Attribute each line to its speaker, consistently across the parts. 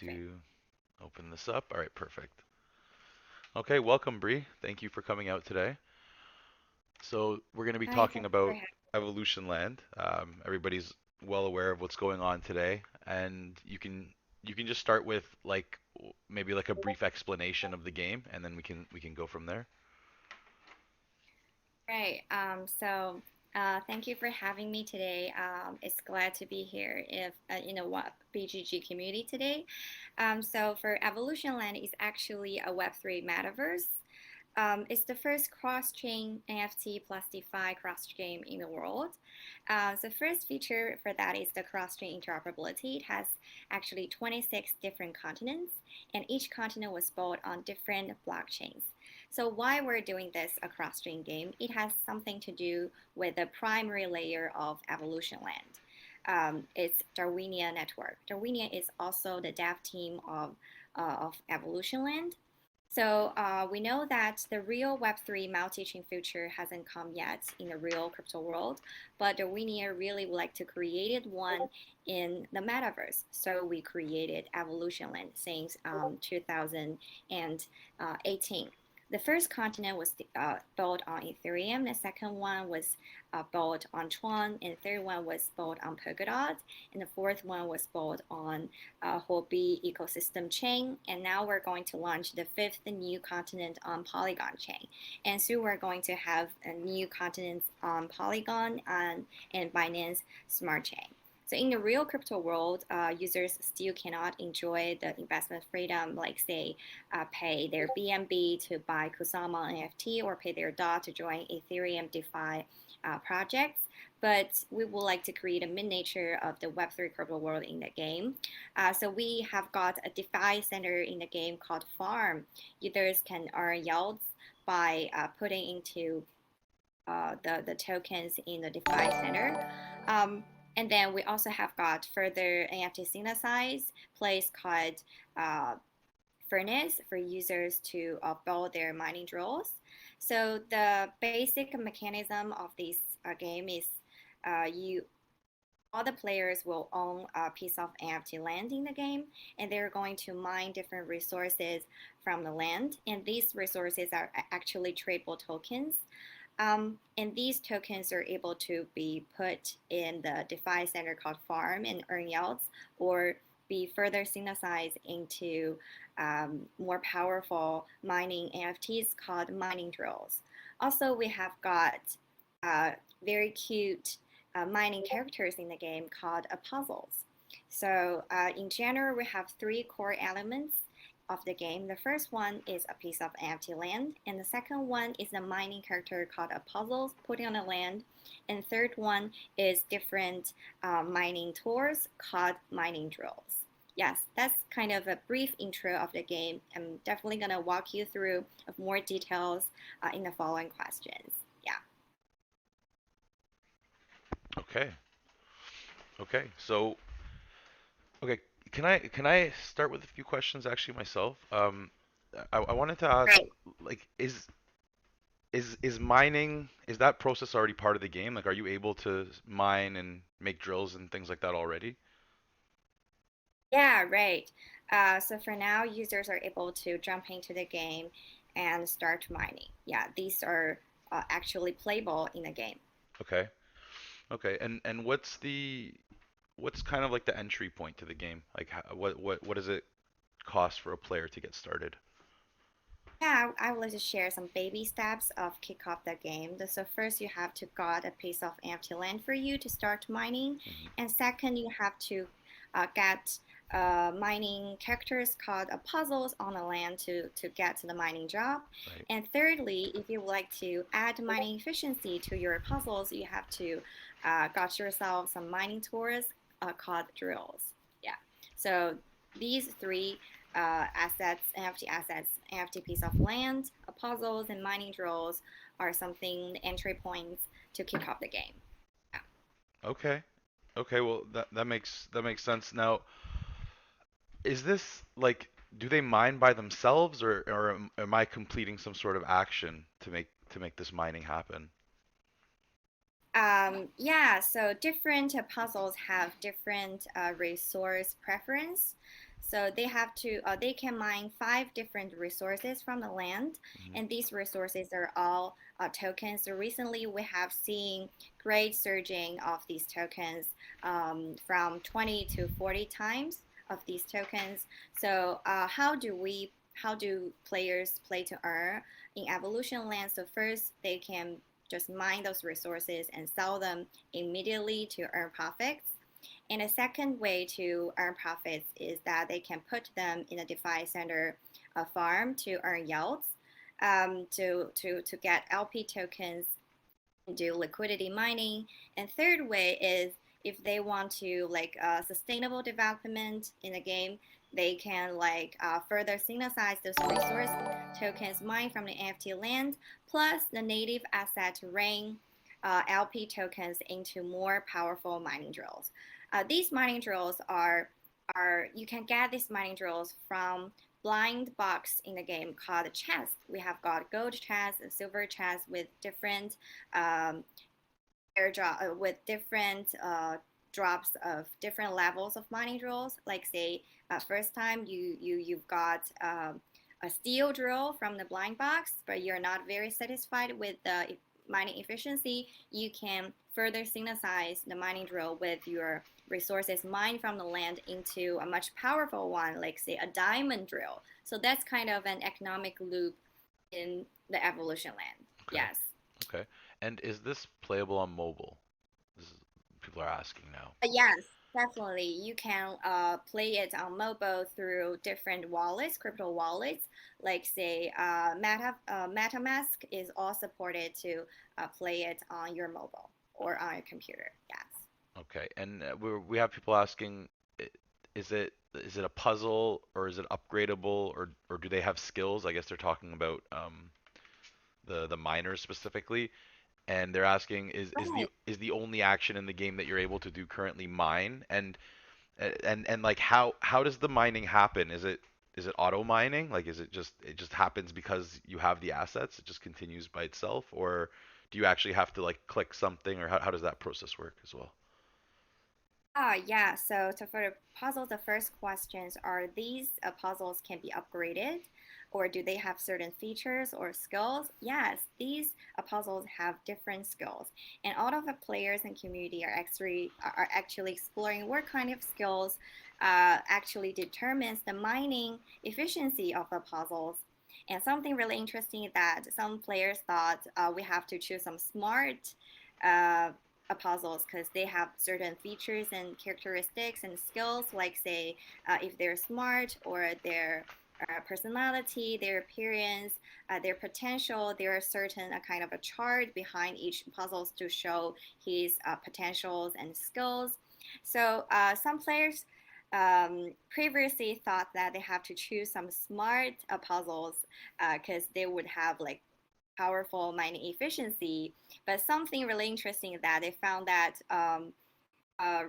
Speaker 1: to open this up. All right, perfect. Okay, welcome, Bree. Thank you for coming out today. So we're going to be
Speaker 2: Hi,
Speaker 1: talking
Speaker 2: thank you for
Speaker 1: about
Speaker 2: having
Speaker 1: Evolution Land. Everybody's well aware of what's going on today, and you can just start with like maybe like a brief explanation of the game, and then we can go from there.
Speaker 2: Right. Thank you for having me today. It's glad to be here if what BGG community today. For Evolution Land is actually a Web3 metaverse. It's the first cross-chain NFT plus DeFi cross-chain in the world. The first feature for that is the cross-chain interoperability. It has actually 26 different continents, and each continent was built on different blockchains. So why we're doing this a cross-chain game? It has something to do with the primary layer of Evolution Land. It's Darwinia Network. Darwinia is also the dev team of Evolution Land. We know that the real Web3 multi-chain future hasn't come yet in the real crypto world, but Darwinia really would like to create one in the metaverse. So we created EvolutionLand since 2018. The first continent was built on Ethereum. The second one was built on Tron, and the third one was built on Polkadot, and the fourth one was built on Huobi ecosystem chain. And now we're going to launch the fifth new continent on Polygon chain. And soon we're going to have a new continents on Polygon and Binance Smart Chain. So in the real crypto world, users still cannot enjoy the investment freedom, like say, pay their BNB to buy Kusama NFT or pay their DOT to join Ethereum DeFi projects. But we would like to create a miniature of the Web3 crypto world in the game. We have got a DeFi center in the game called Farm. Users can earn yields by putting into the tokens in the DeFi center. Um, and then we also have got further NFT synthesize place called uh, Furnace for users to build their mining drills. So the basic mechanism of this game is you all the players will own a piece of NFT land in the game, and they're going to mine different resources from the land. And these resources are actually tradable tokens. And these tokens are able to be put in the DeFi center called Farm and earn yields, or be further synthesized into more powerful mining NFTs called mining drills. Also, we have got uh, very cute mining characters in the game called puzzles. In general, we have three core elements of the game. The first one is a piece of empty land, and the second one is a mining character called a puzzles putting on the land, and the third one is different mining tools called mining drills. Yes, that's kind of a brief intro of the game. I'm definitely gonna walk you through of more details in the following questions. Yeah.
Speaker 1: Okay. Okay. So, okay, can I start with a few questions actually myself? I wanted to ask,
Speaker 2: Right.
Speaker 1: like, is mining, is that process already part of the game? Like, are you able to mine and make drills and things like that already?
Speaker 2: Yeah, right. For now, users are able to jump into the game and start mining. Yeah, these are actually playable in the game.
Speaker 1: Okay. Okay. And what's kind of like the entry point to the game? Like, what does it cost for a player to get started?
Speaker 2: Yeah, I would like to share some baby steps of kick off the game. So first, you have to got a piece of empty land for you to start mining,
Speaker 1: Hmm.
Speaker 2: and second, you have to get mining characters called puzzles on the land to get to the mining job.
Speaker 1: Right.
Speaker 2: And thirdly, if you would like to add mining efficiency to your puzzles, you have to got yourself some mining tools called drills. Yeah. So these three assets, NFT assets, NFT piece of land, puzzles, and mining drills are something entry points to kick off the game. Yeah.
Speaker 1: Okay. Okay. Well, that makes sense. Now, is this like, do they mine by themselves, or am I completing some sort of action to make this mining happen?
Speaker 2: So different puzzles have different resource preference. So they can mine 5 different resources from the land,
Speaker 1: Hmm.
Speaker 2: and these resources are all tokens. So recently we have seen great surging of these tokens, from 20 to 40 times of these tokens. So how do players play to earn in Evolution Land? So first they can just mine those resources and sell them immediately to earn profits. And a second way to earn profits is that they can put them in a DeFi center farm to earn yields, to get LP tokens, do liquidity mining. And third way is if they want to like sustainable development in the game, they can like further synthesize those resource tokens mined from the NFT land plus the native asset rain LP tokens into more powerful mining drills. These mining drills are you can get these mining drills from blind box in the game called chest. We have got gold chest and silver chest with different airdrop with different drops of different levels of mining drills. Like say, first time you've got a steel drill from the blind box, but you're not very satisfied with the mining efficiency. You can further synthesize the mining drill with your resources mined from the land into a much powerful one, like say a diamond drill. So that's kind of an economic loop in the evolution land.
Speaker 1: Okay.
Speaker 2: Yes.
Speaker 1: Okay. And is this playable on mobile? This is, people are asking now.
Speaker 2: Yes, definitely. You can play it on mobile through different wallets, crypto wallets. Like say, MetaMask is all supported to play it on your mobile or on your computer. Yes.
Speaker 1: Okay. And we have people asking, is it a puzzle or is it upgradable or do they have skills? I guess they're talking about the miners specifically. And they're asking
Speaker 2: Right.
Speaker 1: is the only action in the game that you're able to do currently mine and like how does the mining happen? Is it auto mining? Like is it just happens because you have the assets? It just continues by itself, or do you actually have to like click something, or how does that process work as well?
Speaker 2: Yeah. So for the puzzles, the first questions are these puzzles can be upgraded, or do they have certain features or skills? Yes, these puzzles have different skills, and all of the players and community are actually exploring what kind of skills actually determines the mining efficiency of the puzzles. And something really interesting that some players thought we have to choose some smart uh, puzzles because they have certain features and characteristics and skills, like say if they're smart or their personality, their appearance, their potential. There are certain kind of a chart behind each puzzles to show his potentials and skills. So some players previously thought that they have to choose some smart puzzles because they would have like powerful mining efficiency. But something really interesting is that they found that uh,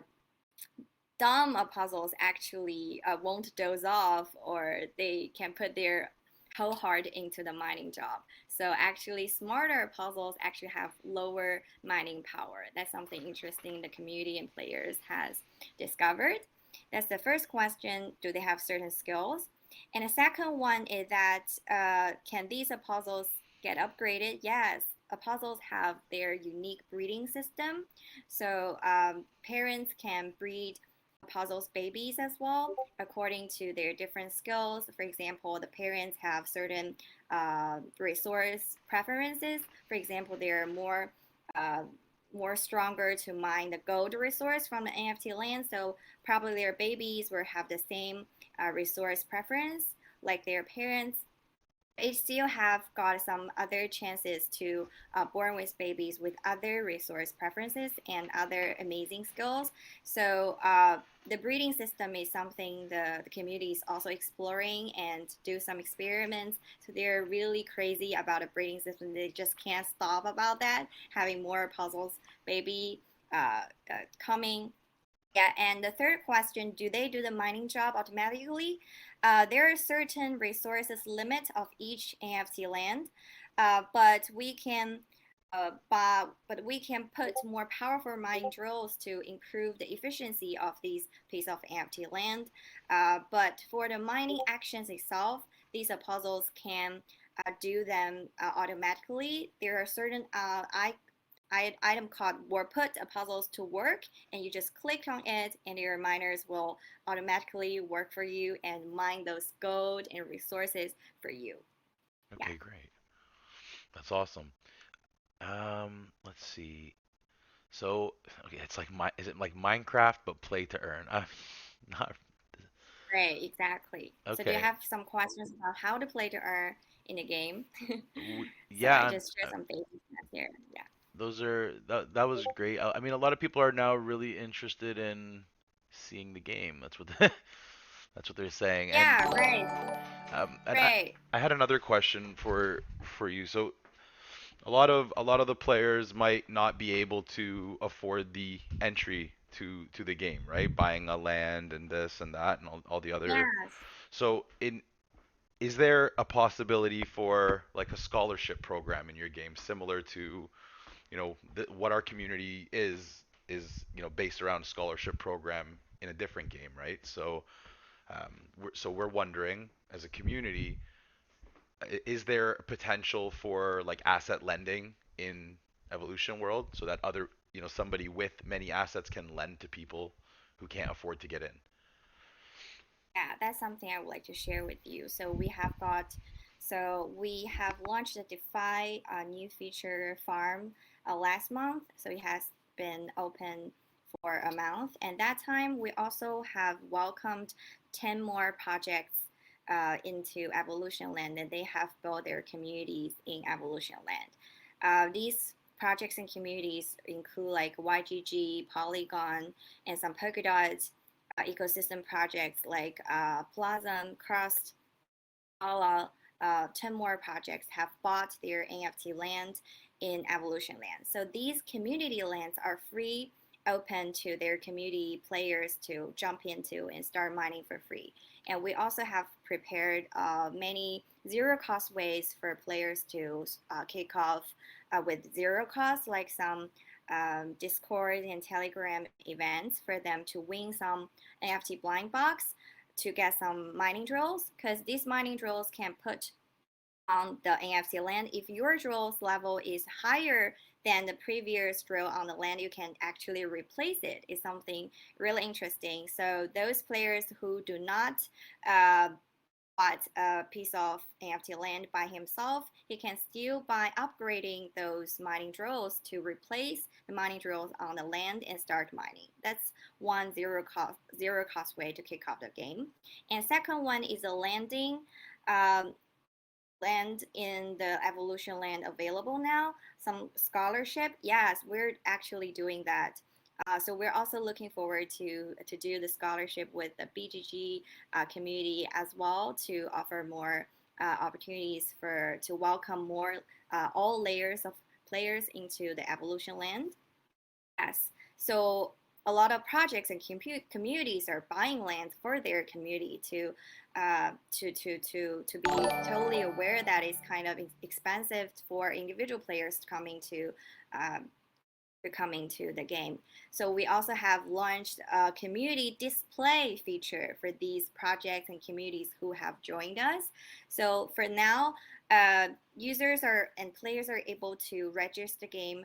Speaker 2: dumb puzzles actually won't doze off, or they can put their whole heart into the mining job. So actually, smarter puzzles actually have lower mining power. That's something interesting the community and players has discovered. That's the first question. Do they have certain skills? And the second one is that can these puzzles get upgraded? Yes. Puzzles have their unique breeding system. So parents can breed puzzles babies as well according to their different skills. For example, the parents have certain resource preferences. For example, they're uh, more stronger to mine the gold resource from the NFT land, so probably their babies will have the same resource preference like their parents. It still have got some other chances to born with babies with other resource preferences and other amazing skills. So the breeding system is something the community is also exploring and do some experiments. So they're really crazy about a breeding system. They just can't stop about that, having more puzzles, baby coming. Yeah, and the third question, do they do the mining job automatically? There are certain resources limit of each NFT land, but we can but we can put more powerful mining drills to improve the efficiency of these piece of empty land. But for the mining actions itself, these puzzles can do them automatically. There are certain item called or put puzzles to work, and you just click on it, and your miners will automatically work for you and mine those gold and resources for you. Yeah.
Speaker 1: Okay, great. That's awesome. Let's see. So, okay, it's like is it like Minecraft but play to earn? Not
Speaker 2: Right, exactly. So do you
Speaker 1: okay.
Speaker 2: have some questions about how to play to earn in the game? So
Speaker 1: Yeah,
Speaker 2: I just share some basic stuff here. Yeah.
Speaker 1: that was great. I mean, a lot of people are now really interested in seeing the game. That's what that's what they're saying.
Speaker 2: Yeah, right,
Speaker 1: And
Speaker 2: right.
Speaker 1: I had another question for you. So a lot of the players might not be able to afford the entry to the game, right? Buying a land and this and that and all the other.
Speaker 2: Yes.
Speaker 1: So in is there a possibility for like a scholarship program in your game similar to, what our community is based around a scholarship program in a different game, right? So we're wondering as a community, is there potential for like asset lending in evolution world so that somebody with many assets can lend to people who can't afford to get in?
Speaker 2: Yeah, that's something I would like to share with you. So we have launched a DeFi new feature farm last month. So it has been open for a month, and that time we also have welcomed 10 more projects into Evolution Land, and they have built their communities in Evolution Land. These projects and communities include like YGG, Polygon, and some Polkadot ecosystem projects like Plasm, Crust, Acala. 10 more projects have bought their NFT land in Evolution Land. So these community lands are free, open to their community players to jump into and start mining for free. And we also have prepared many zero cost ways for players to kick off with zero cost, like some Discord and Telegram events for them to win some NFT blind box to get some mining drills, because these mining drills can put on the NFT land. If your drills level is higher than the previous drill on the land, you can actually replace it. It's something really interesting. So those players who do not uh, bought a piece of NFT land by himself, he can still by upgrading those mining drills to replace the mining drills on the land and start mining. That's one zero cost way to kick off the game. And second one is a landing. Um, Land in the evolution land available now, some scholarship. Yes, we're actually doing that. So we're also looking forward to do the scholarship with the BGG community as well, to offer more opportunities for to welcome more all layers of players into the evolution land. Yes. So a lot of projects and communities are buying land for their community to be totally aware that it's kind of expensive for individual players um, coming to the game. So we also have launched a community display feature for these projects and communities who have joined us. So for now, users are and players are able to register the game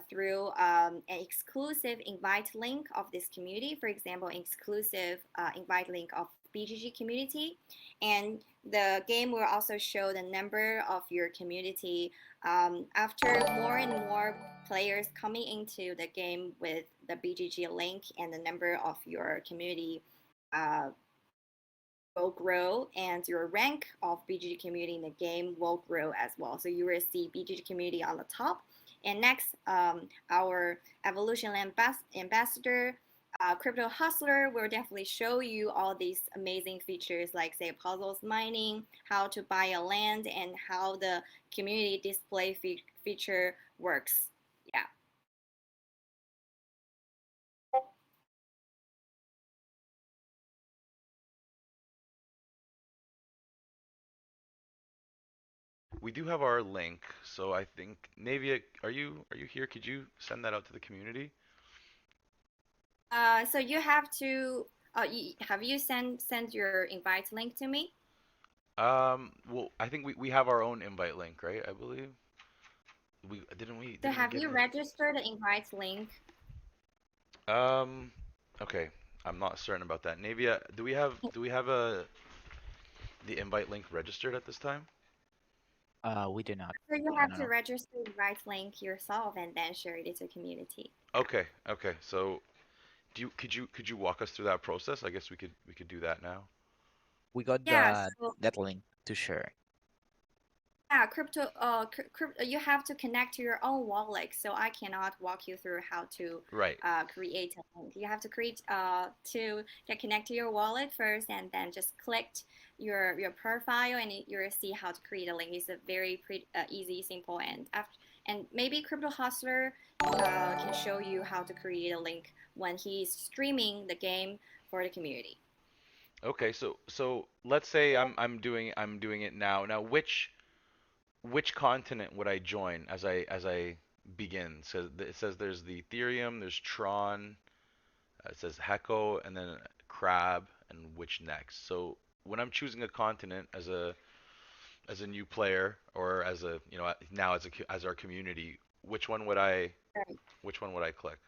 Speaker 2: through an exclusive invite link of this community. For example, an exclusive invite link of BGG community, and the game will also show the number of your community after more and more players coming into the game with the BGG link, and the number of your community uh, will grow, and your rank of BGG community in the game will grow as well. So you will see BGG community on the top. And next, our EvolutionLand ambassador, Crypto Hustler, will definitely show you all these amazing features like, say, puzzles mining, how to buy a land, and how the community display feature works. Yeah.
Speaker 1: we do have our link, so I think Navia, are you here? Could you send that out to the community?
Speaker 2: So you have to. Have you send your invite link to me?
Speaker 1: Well, I think we have our own invite link, right? I believe we
Speaker 2: So
Speaker 1: didn't we
Speaker 2: have
Speaker 1: get
Speaker 2: you
Speaker 1: it?
Speaker 2: registered the invite link?
Speaker 1: Um, okay, I'm not certain about that. Navia, do we have a the invite link registered at this time?
Speaker 3: We do not.
Speaker 2: So you
Speaker 3: I
Speaker 2: have
Speaker 3: don't
Speaker 2: to
Speaker 3: know.
Speaker 2: register the invite link yourself and then share it to the community. Yeah.
Speaker 1: Okay, okay. So could you walk us through that process? I guess we could do that now.
Speaker 3: We got
Speaker 2: Yeah.
Speaker 3: the
Speaker 2: So
Speaker 3: that link to share.
Speaker 2: yeah, you have to connect to your own wallet. So I cannot walk you through how to
Speaker 1: Right.
Speaker 2: create a link. You have to create to get connect to your wallet first, and then just click your profile, and you'll see how to create a link. It's a very easy, simple, and maybe Crypto Hustler can show you how to create a link when he's streaming the game for the community.
Speaker 1: Okay, so let's say I'm doing it now. Now, which continent would I join as I begin? So it says there's the Ethereum, there's Tron, it says Hecko, and then Crab, and which next. So when I'm choosing a continent as a new player, or as a now as our community, which one would I click?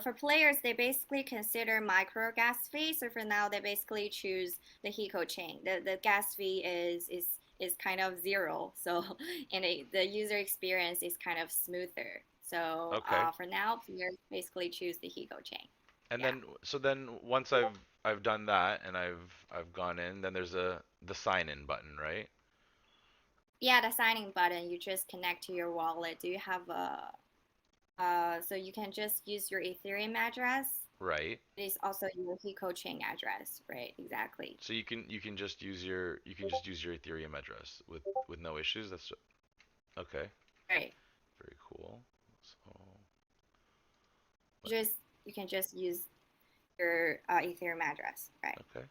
Speaker 2: For players, they basically consider micro gas fee. So for now, they basically choose the Hiko chain. The gas fee is kind of zero. So the user experience is kind of smoother. So
Speaker 1: Okay.
Speaker 2: for now, players basically choose the Hiko chain.
Speaker 1: And
Speaker 2: Yeah.
Speaker 1: then once I've done that and I've gone in, then there's the sign in button, right?
Speaker 2: Yeah, the signing button, you just connect to your wallet. Do you have a so you can just use your Ethereum address.
Speaker 1: Right.
Speaker 2: It is also your Hiko chain address, right? Exactly.
Speaker 1: So you can just use your Ethereum address with no issues. That's okay.
Speaker 2: Right.
Speaker 1: Very cool. So
Speaker 2: Just you can just use your Ethereum address, right?
Speaker 1: okay,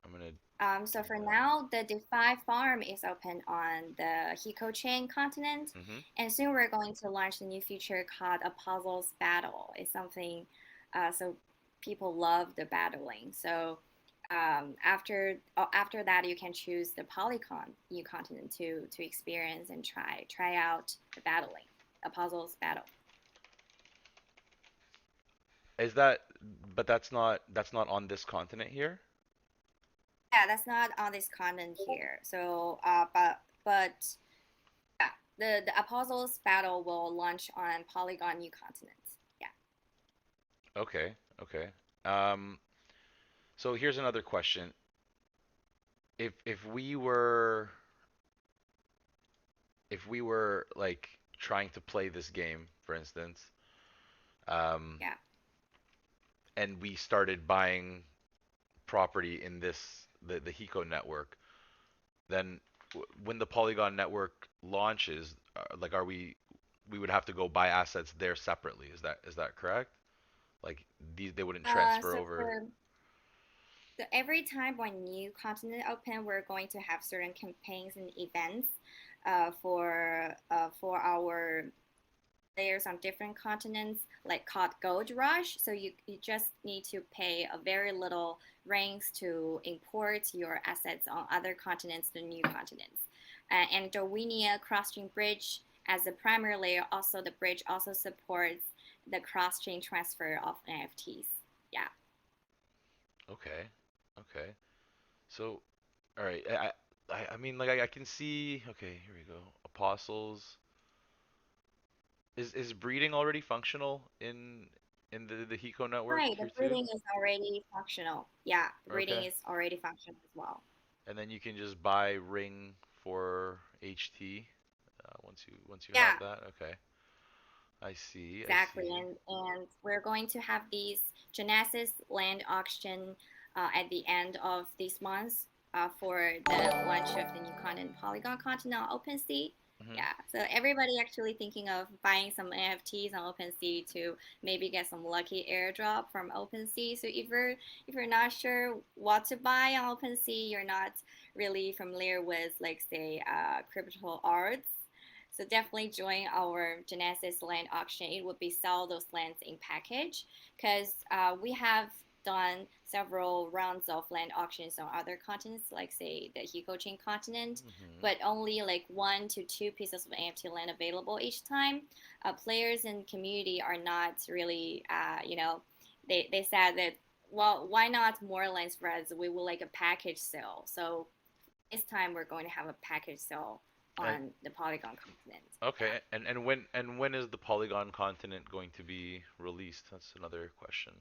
Speaker 1: I'm gonna
Speaker 2: So
Speaker 1: do
Speaker 2: for
Speaker 1: that.
Speaker 2: now, the DeFi farm is open on the Hiko chain continent,
Speaker 1: Mhm.
Speaker 2: and soon we're going to launch a new feature called a puzzles battle. It's something, so people love the battling. So after that, you can choose the Polygon new continent to experience and try out the battling, a puzzles battle.
Speaker 1: Is that? But that's not on this continent here.
Speaker 2: Yeah, that's not on this continent here. So, but yeah, the Apostles battle will launch on Polygon New Continent. Yeah.
Speaker 1: Okay. Okay. Um. So here's another question. If we were like trying to play this game, for instance, um,
Speaker 2: Yeah.
Speaker 1: and we started buying property in the Hiko network, then when the Polygon network launches, like we would have to go buy assets there separately. Is that correct? Like they wouldn't
Speaker 2: Uh,
Speaker 1: transfer
Speaker 2: so
Speaker 1: over.
Speaker 2: for so every time when new continent open, we're going to have certain campaigns and events for our players on different continents, like called Gold Rush. So you just need to pay a very little ranks to import your assets on other continents to new continents. And Darwinia cross-chain bridge as the primary layer, also the bridge also supports the cross-chain transfer of NFTs. Yeah.
Speaker 1: Okay. Okay. So, all right. I mean, like I can see. Okay, here we go. Apostles. Is breeding already functional in the Hiko network
Speaker 2: Right, the
Speaker 1: here too?
Speaker 2: breeding is already functional. Yeah, the breeding
Speaker 1: Okay.
Speaker 2: is already functional as well.
Speaker 1: And then you can just buy ring for HT once you have
Speaker 2: Yeah,
Speaker 1: that. Okay. I see. I
Speaker 2: exactly.
Speaker 1: see.
Speaker 2: And we're going to have these Genesis land auction at the end of this month for the launch of the new content Polygon continent on OpenSea.
Speaker 1: Hmm.
Speaker 2: Yeah, so everybody actually thinking of buying some NFTs on OpenSea to maybe get some lucky airdrop from OpenSea. So if you're not sure what to buy on OpenSea, you're not really familiar with like say crypto arts. So definitely join our Genesis land auction. It would be sell those lands in package because we have done several rounds of land auctions on other continents, like say the Hiko Chain continent,
Speaker 1: Hmm.
Speaker 2: but only like 1 to 2 pieces of NFT land available each time. Players and community are not really, they said that, well, why not more lands for us? We will like a package sale. So this time we're going to have a package sale
Speaker 1: And
Speaker 2: on the Polygon continent. Yeah.
Speaker 1: okay, and when is the Polygon continent going to be released? That's another question.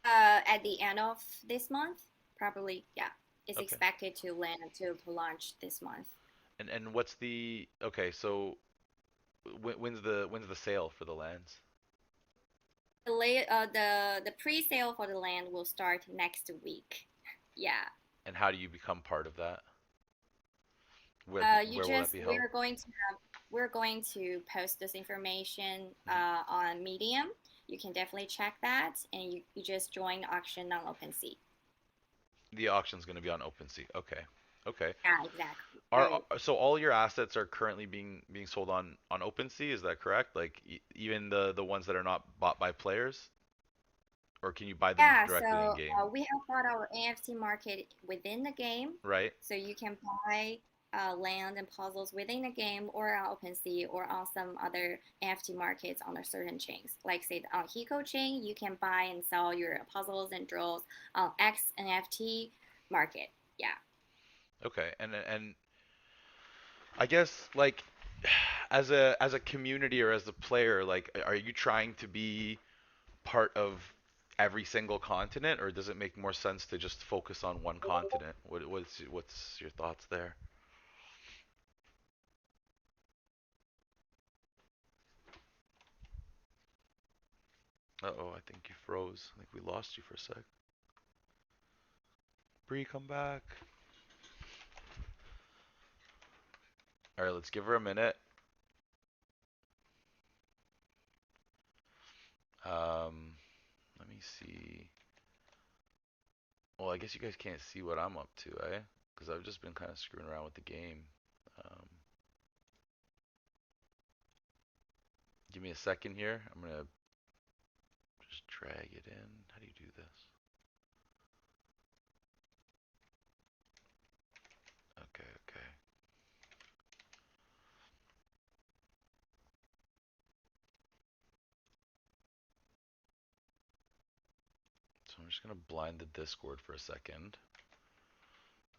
Speaker 2: At the end of this month, probably, yeah, it's
Speaker 1: Okay.
Speaker 2: expected to land to launch this month.
Speaker 1: And what's the okay? So when's the sale for the lands?
Speaker 2: The pre-sale for the land will start next week. Yeah.
Speaker 1: And how do you become part of that? Where
Speaker 2: You
Speaker 1: where will that
Speaker 2: just
Speaker 1: be held?
Speaker 2: we're going to post this information
Speaker 1: Hmm.
Speaker 2: on Medium. You can definitely check that, and you just join the auction on OpenSea.
Speaker 1: The auction's going to be on OpenSea. Okay. Okay.
Speaker 2: Yeah, exactly.
Speaker 1: Are
Speaker 2: Right.
Speaker 1: so all your assets are currently being sold on OpenSea, is that correct? Like even the ones that are not bought by players, or can you buy them
Speaker 2: Yeah,
Speaker 1: directly in
Speaker 2: so
Speaker 1: game?
Speaker 2: we have got our NFT market within the game,
Speaker 1: Right?
Speaker 2: so you can buy land and puzzles within the game or on OpenSea or on some other NFT markets on a certain chains. Like say on Hiko chain, you can buy and sell your puzzles and draws on X NFT market. Yeah.
Speaker 1: Okay. And I guess like as a community or as a player, like are you trying to be part of every single continent, or does it make more sense to just focus on one continent? What's your thoughts there? Uh-oh, I think you froze. I think we lost you for a sec. Bree, come back. All right, let's give her a minute. Um, Let me see. Well, I guess you guys can't see what I'm up to, eh? Because I've just been kind of screwing around with the game. Um, Give me a second here. I'm gonna just drag it in. How do you do this? Okay, okay. So I'm just gonna blind the Discord for a second.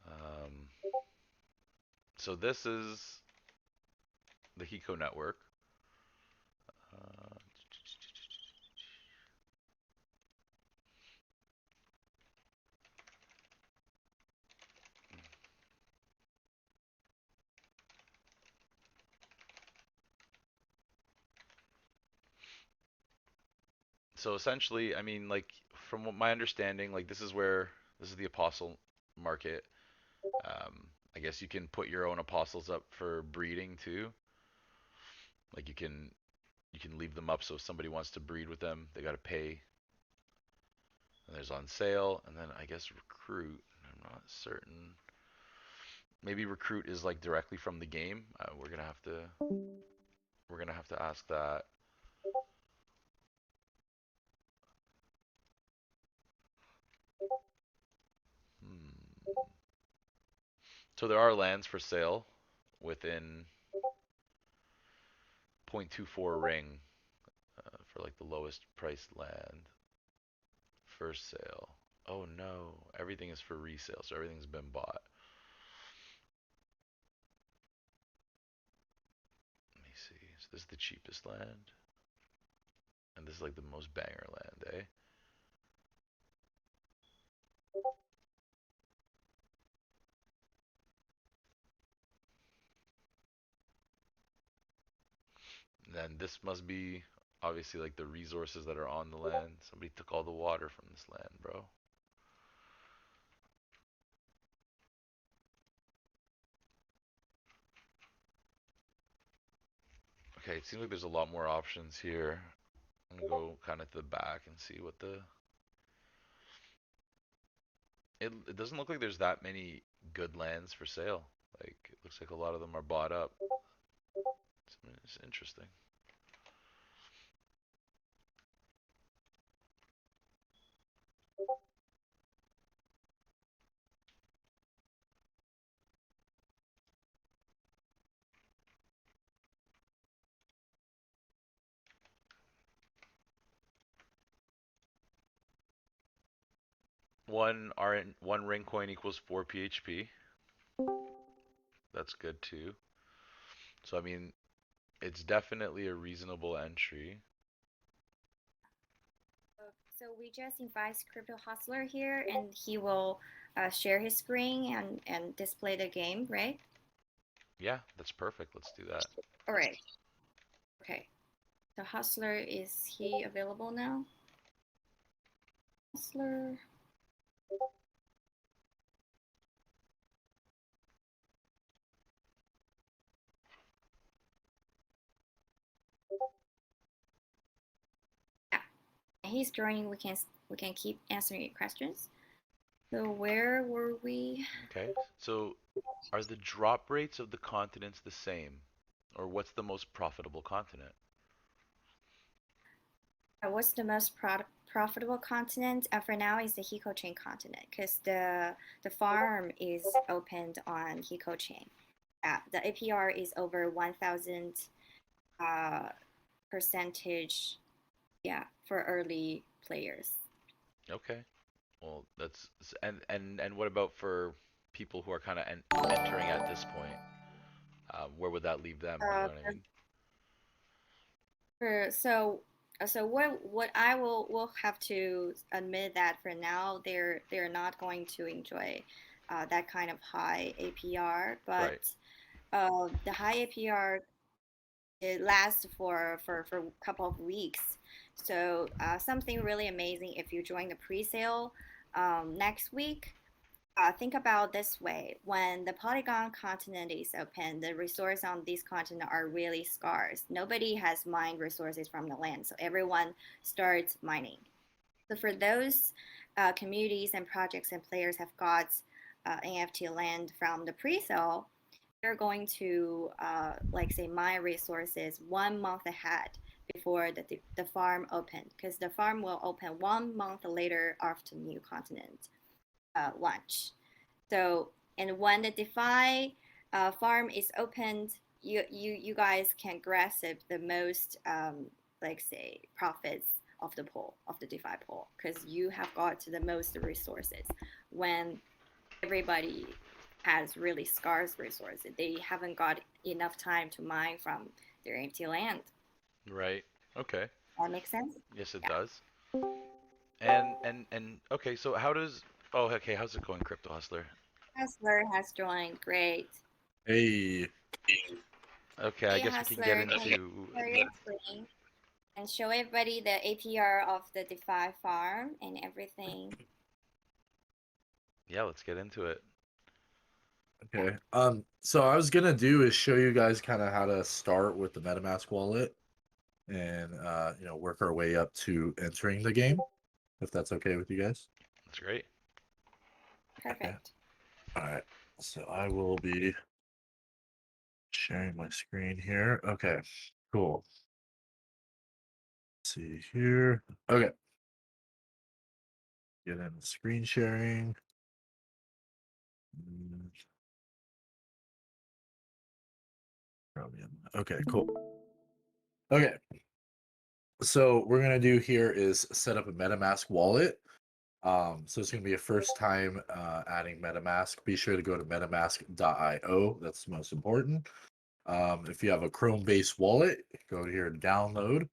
Speaker 1: Um, so this is the Hiko network. Uh, so essentially, I mean, like from what my understanding, like this is the apostle market. I guess you can put your own apostles up for breeding too. Like you can leave them up so if somebody wants to breed with them, they got to pay. And there's on sale, and then I guess recruit. I'm not certain. Maybe recruit is like directly from the game. We're gonna have to ask that. Hmm. So there are lands for sale within 0.24 ring for like the lowest priced land. First sale. Oh no, everything is for resale, so everything's been bought. Let me see. So this is the cheapest land, and this is like the most banger land, eh? And then this must be obviously like the resources that are on the land. Somebody took all the water from this land, bro. it seems like there's a lot more options here. I'm gonna go kind of to the back and see what the. It doesn't look like there's that many good lands for sale. Like it looks like a lot of them are bought up. It's interesting. One ring coin equals 4 PHP. That's good too. So I mean, it's definitely a reasonable entry.
Speaker 2: So we just invite Crypto Hustler here, and he will share his screen and display the game, right?
Speaker 1: Yeah, that's perfect. Let's do that.
Speaker 2: All right. Okay. So Hustler, is he available now? Hustler. Yeah, he's joining. We can keep answering your questions. So where were we?
Speaker 1: Okay. So are the drop rates of the continents the same? Or what's the most profitable continent?
Speaker 2: What's the most profitable continent? For now is the Hiko Chain continent because the farm is opened on Hiko Chain. The APR is over 1,000 percentage, yeah, for early players.
Speaker 1: Okay. Well, that's and what about for people who are kind of entering at this point? Where would that leave them? You know
Speaker 2: Uh,
Speaker 1: what I mean?
Speaker 2: so what I will have to admit that for now they're not going to enjoy that kind of high APR, but
Speaker 1: Right.
Speaker 2: the high APR, it lasts for a couple of weeks. So something really amazing if you join the pre-sale next week. Think about this way: when the Polygon continent is open, the resources on this continent are really scarce. Nobody has mined resources from the land, so everyone starts mining. So for those communities and projects and players have got NFT land from the pre-sale, they're going to like say mine resources 1 month ahead before the farm opened, because the farm will open 1 month later after new continent launch. So, and when the DeFi farm is opened, you guys can grasp the most like say profits of the pool, of the DeFi pool, because you have got the most resources. When everybody has really scarce resources, they haven't got enough time to mine from their empty land.
Speaker 1: Right. Okay.
Speaker 2: That makes sense.
Speaker 1: Yes, it
Speaker 2: Yeah.
Speaker 1: does. And okay, so how does oh okay, how's it going, Crypto Hustler?
Speaker 2: Hustler has joined. Great.
Speaker 4: Hey,
Speaker 1: Okay, I
Speaker 2: Hey
Speaker 1: guess we can get
Speaker 2: Hustler, can you
Speaker 1: into
Speaker 2: share your screen and show everybody the APR of the DeFi farm and everything?
Speaker 1: yeah, let's get into it.
Speaker 4: okay. So I was gonna do is show you guys kind of how to start with the MetaMask wallet and work our way up to entering the game, if that's okay with you guys.
Speaker 1: That's great.
Speaker 2: Perfect.
Speaker 4: All right. So I will be sharing my screen here. Okay, cool. Let's see here. Okay. Get in the screen sharing. Mm, Chromium. Okay, cool. Okay. So what we're gonna do here is set up a MetaMask wallet. So it's gonna be a first time adding MetaMask. Be sure to go to metamask.io. That's the most important. If you have a Chrome-based wallet, go here and download,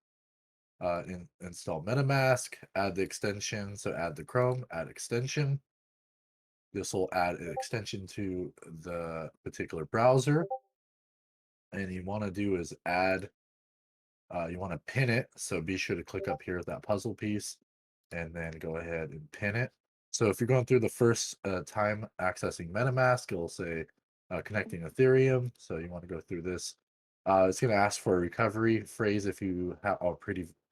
Speaker 4: install MetaMask, add the extension. So add the Chrome, add extension. This will add an extension to the particular browser. And you want to do is add, you want to pin it. So be sure to click up here at that puzzle piece and then go ahead and pin it. So if you're going through the first time accessing MetaMask, it'll say connecting Ethereum. So you want to go through this It's going to ask for a recovery phrase if you have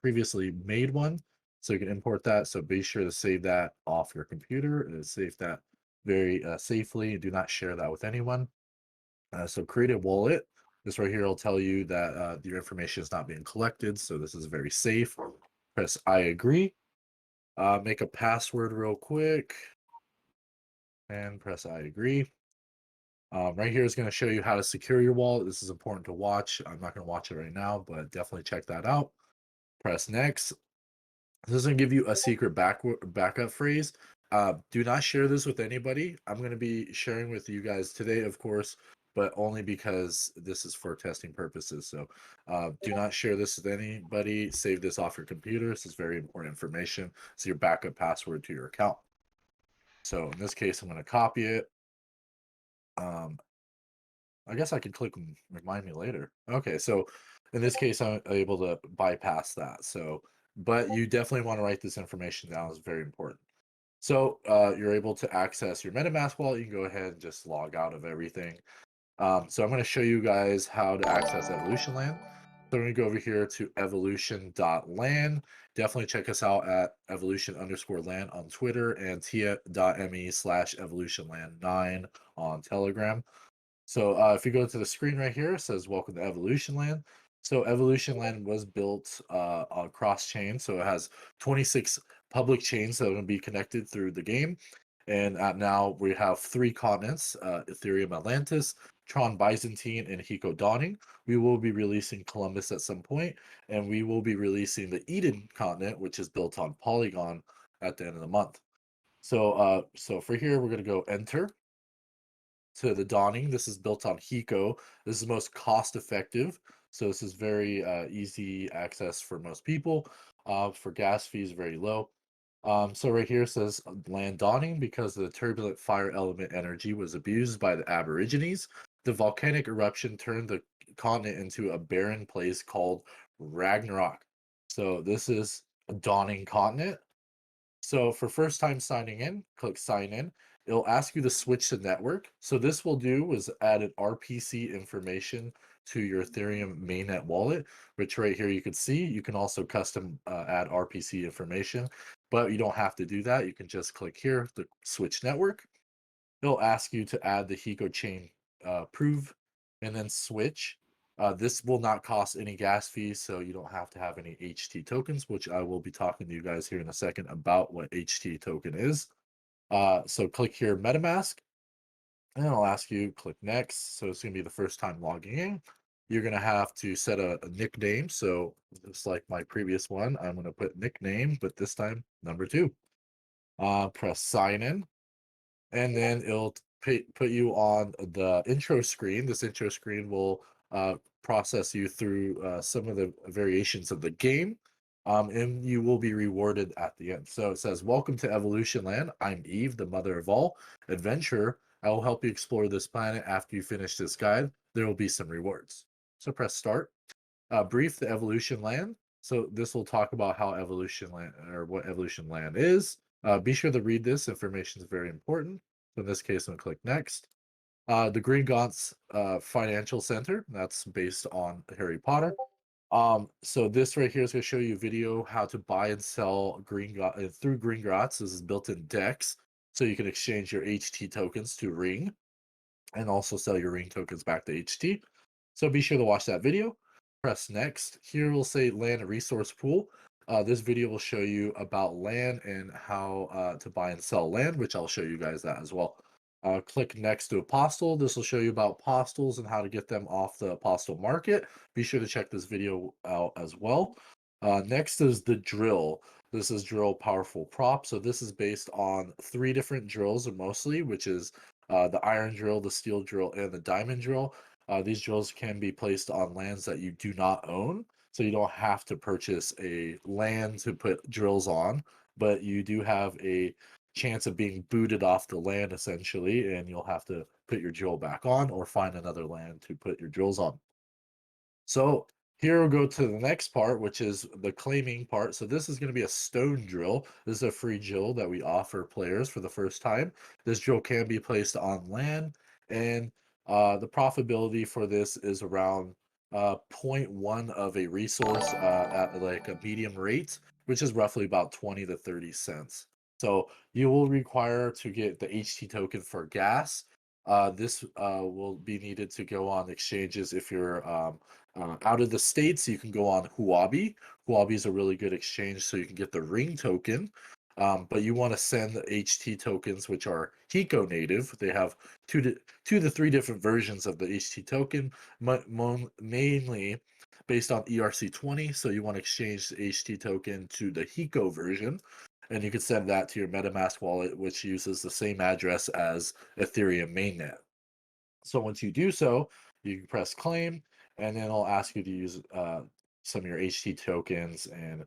Speaker 4: previously made one. So you can import that. So be sure to save that off your computer and save that very safely. Do not share that with anyone. So create a wallet. This right here will tell you that your information is not being collected. So this is very safe. Press I agree. Make a password real quick and press I agree. Right here is going to show you how to secure your wallet. This is important to watch. I'm not going to watch it right now, but definitely check that out. Press next. This is going to give you a secret backup phrase. Do not share this with anybody. I'm going to be sharing with you guys today, of course, but only because this is for testing purposes. So do not share this with anybody. Save this off your computer. This is very important information. It's your backup password to your account. So in this case, I'm going to copy it. I guess I could click remind me later. Okay, so in this case, I'm able to bypass that. So, but you definitely want to write this information down. It's very important. So you're able to access your MetaMask wallet. You can go ahead and just log out of everything. So I'm going to show you guys how to access EvolutionLand. So we're going to go over here to Evolution.Land. Definitely check us out at Evolution_Land on Twitter and tia.me/EvolutionLand9 on Telegram. So if you go to the screen right here, it says welcome to EvolutionLand. So EvolutionLand was built on cross chain. So it has 26 public chains that are going to be connected through the game. And now we have 3 continents, Ethereum Atlantis, Tron Byzantine, and Hiko Dawning. We will be releasing Columbus at some point, and we will be releasing the Eden continent, which is built on Polygon at the end of the month. So so for here, we're going to go enter to the Dawning. This is built on Hiko. This is most cost effective. So this is very easy access for most people. For gas fees, very low. So right here it says land dawning because the turbulent fire element energy was abused by the Aborigines. The volcanic eruption turned the continent into a barren place called Ragnarok. So this is a dawning continent. So for first time signing in, click sign in. It'll ask you to switch to network. So this will do is add an RPC information to your Ethereum mainnet wallet, which right here you can see. You can also custom add RPC information, but you don't have to do that. You can just click here, the switch network. It'll ask you to add the Hiko chain prove and then switch. This will not cost any gas fees, so you don't have to have any HT tokens, which I will be talking to you guys here in a second about what HT token is. So click here, MetaMask, and I'll ask you, click next. So it's going to be the first time logging in. You're going to have to set a nickname. So just like my previous one, I'm going to put nickname, but this time number 2. Press sign in, and then it'll put you on the intro screen. This intro screen will process you through some of the variations of the game, and you will be rewarded at the end. So it says, welcome to EvolutionLand. I'm Eve, the mother of all adventurer. I will help you explore this planet. After you finish this guide, there will be some rewards. So press start. Brief the EvolutionLand. So this will talk about how EvolutionLand, or what EvolutionLand is. Be sure to read this. Information is very important. So in this case, I'm going to click next. The Gringotts Financial Center, that's based on Harry Potter. So this right here is going to show you a video how to buy and sell through Gringotts. This is built in DEX, so you can exchange your HT tokens to Ring and also sell your Ring tokens back to HT. So be sure to watch that video. Press next. Here will say land resource pool. This video will show you about land and how to buy and sell land, which I'll show you guys that as well. Click next to Apostle. This will show you about apostles and how to get them off the apostle market. Be sure to check this video out as well. Next is the drill. This is drill powerful prop. So this is based on 3 different drills mostly, which is the iron drill, the steel drill, and the diamond drill. These drills can be placed on lands that you do not own. So you don't have to purchase a land to put drills on, but you do have a chance of being booted off the land essentially, and you'll have to put your drill back on or find another land to put your drills on. So here we'll go to the next part, which is the claiming part. So this is going to be a stone drill. This is a free drill that we offer players for the first time. This drill can be placed on land, and the profitability for this is around 0.1 of a resource at like a medium rate, which is roughly about 20 to 30 cents. So you will require to get the HT token for gas. This will be needed to go on exchanges if you're out of the States. You can go on Huobi. Huobi is a really good exchange, so you can get the ring token. But you want to send the HT tokens, which are Hiko native. They have two to three different versions of the HT token, mainly based on ERC20. So you want to exchange the HT token to the Hiko version, and you can send that to your MetaMask wallet, which uses the same address as Ethereum mainnet. So once you do so, you can press claim, and then it'll ask you to use some of your HT tokens and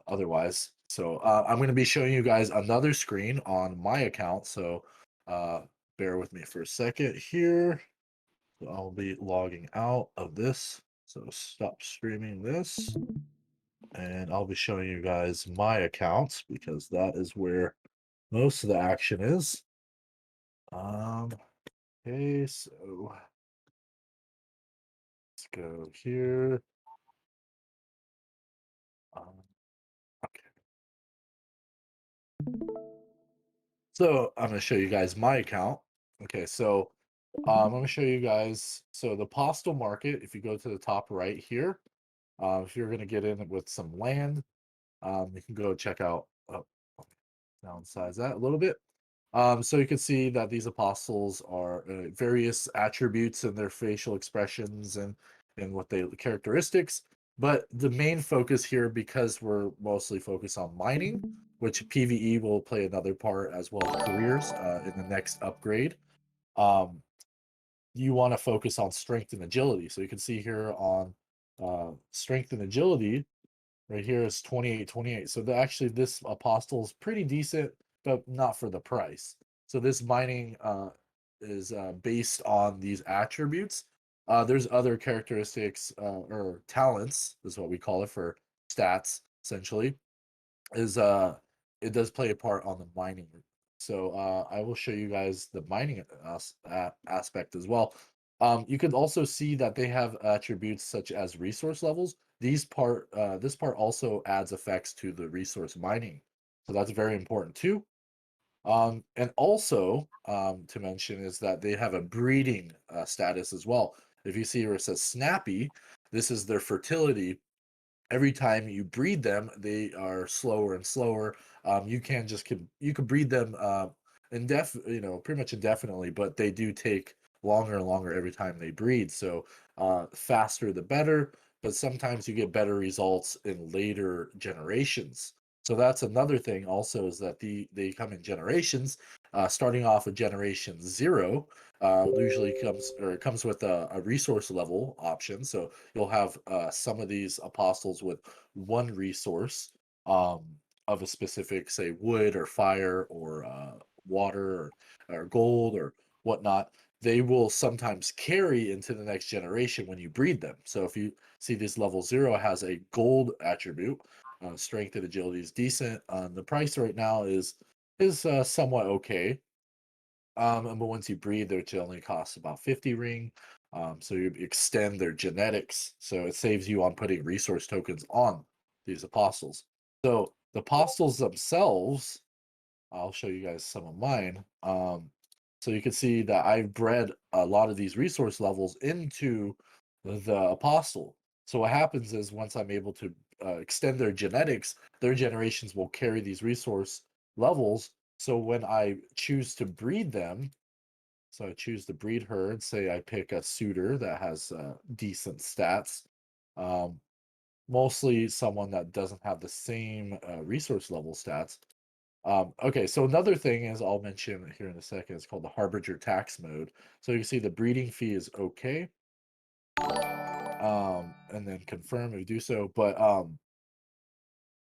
Speaker 4: otherwise. So I'm going to be showing you guys another screen on my account. So bear with me for a second here. So I'll be logging out of this. So stop streaming this. And I'll be showing you guys my accounts because that is where most of the action is. Okay, so let's go here. Okay. So I'm going to show you guys my account. Okay, so I'm going to show you guys. So the postal market, if you go to the top right here, if you're going to get in with some land, you can go check out, downsize that a little bit. So you can see that these apostles are various attributes in their facial expressions and what they characteristics. But the main focus here, because we're mostly focused on mining, which PvE will play another part as well as careers in the next upgrade. You want to focus on strength and agility. So you can see here on strength and agility, right here is 28. So actually this apostle is pretty decent, but not for the price. So this mining is based on these attributes. There's other characteristics or talents is what we call it for stats essentially. Is it does play a part on the mining. So I will show you guys the mining aspect as well. You can also see that they have attributes such as resource levels. This part also adds effects to the resource mining. So that's very important too. And also to mention is that they have a breeding status as well. If you see where it says snappy, this is their fertility. Every time you breed them, they are slower and slower. You can breed them pretty much indefinitely, but they do take longer and longer every time they breed. So faster the better, but sometimes you get better results in later generations. So that's another thing also is that they come in generations. Starting off with generation 0, usually comes with a resource level option. So you'll have some of these apostles with one resource of a specific, say, wood or fire or water or gold or whatnot. They will sometimes carry into the next generation when you breed them. So if you see this level 0 has a gold attribute, strength and agility is decent. The price right now is somewhat okay. But once you breed, which only costs about 50 ring. So you extend their genetics. So it saves you on putting resource tokens on these apostles. So the apostles themselves, I'll show you guys some of mine. So you can see that I've bred a lot of these resource levels into the apostle. So what happens is once I'm able to extend their genetics, their generations will carry these resource levels. So when I choose to breed them, so I choose to breed her and say I pick a suitor that has decent stats, um, mostly someone that doesn't have the same resource level stats. Okay, so another thing is I'll mention here in a second, it's called the Harbinger tax mode. So you can see the breeding fee is okay. And then confirm if you do so. But I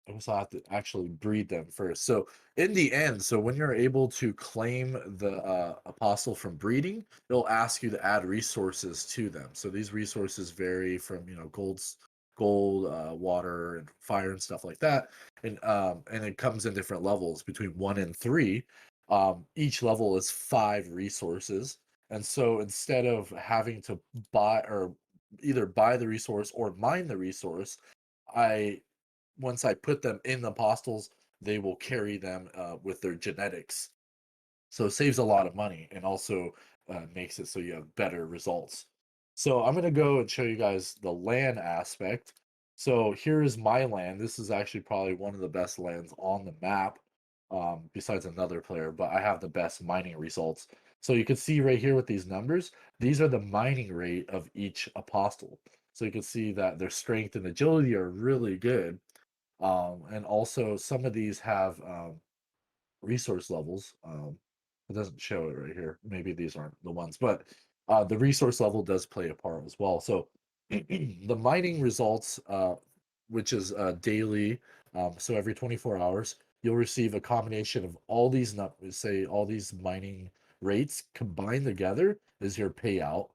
Speaker 4: also have to actually breed them first. So in the end, so when you're able to claim the apostle from breeding, it'll ask you to add resources to them. So these resources vary from gold, water, and fire and stuff like that, and it comes in different levels between 1 and 3. Each level is 5 resources, and so instead of having to buy or either buy the resource or mine the resource, once I put them in the apostles, they will carry them with their genetics. So it saves a lot of money and also makes it so you have better results. So I'm going to go and show you guys the land aspect. So here is my land. This is actually probably one of the best lands on the map, besides another player, but I have the best mining results. So you can see right here with these numbers, these are the mining rate of each apostle. So you can see that their strength and agility are really good. And also some of these have resource levels. It doesn't show it right here. Maybe these aren't the ones, but the resource level does play a part as well. So the mining results, which is daily, so every 24 hours, you'll receive a combination of all these numbers, say all these mining rates combined together is your payout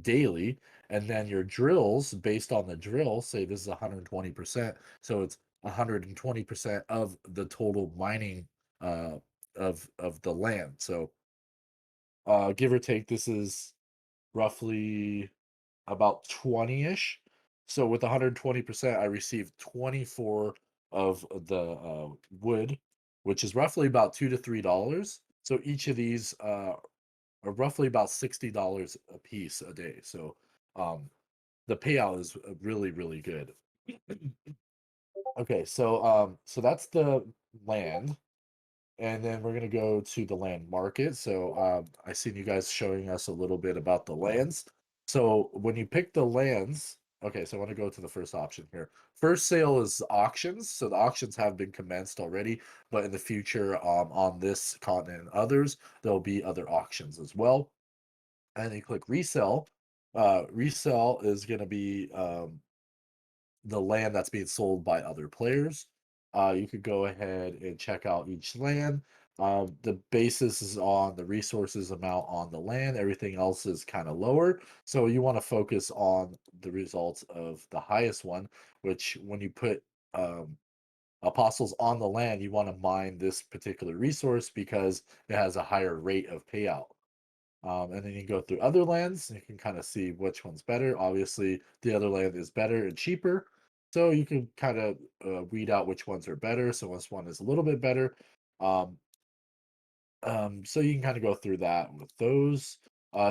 Speaker 4: daily. And then your drills, based on the drill, say this is 120%. So it's 120% of the total mining uh, of the land. So give or take, this is roughly about 20-ish. So with 120%, I received 24 of the wood, which is roughly about $2 to $3. So each of these are roughly about $60 a piece a day. So the payout is really, really good. Okay, so that's the land. And then we're gonna go to the land market. So I seen you guys showing us a little bit about the lands. So when you pick the lands, okay, so I want to go to the first option here. First sale is auctions. So the auctions have been commenced already, but in the future, on this continent and others, there'll be other auctions as well. And then you click resell. Resell is gonna be the land that's being sold by other players. You could go ahead and check out each land. The basis is on the resources amount on the land. Everything else is kind of lower. So you want to focus on the results of the highest one, which when you put apostles on the land, you want to mine this particular resource because it has a higher rate of payout. And then you can go through other lands and you can kind of see which one's better. Obviously, the other land is better and cheaper. So you can kind of weed out which ones are better. So this one is a little bit better. Um, so you can kind of go through that with those.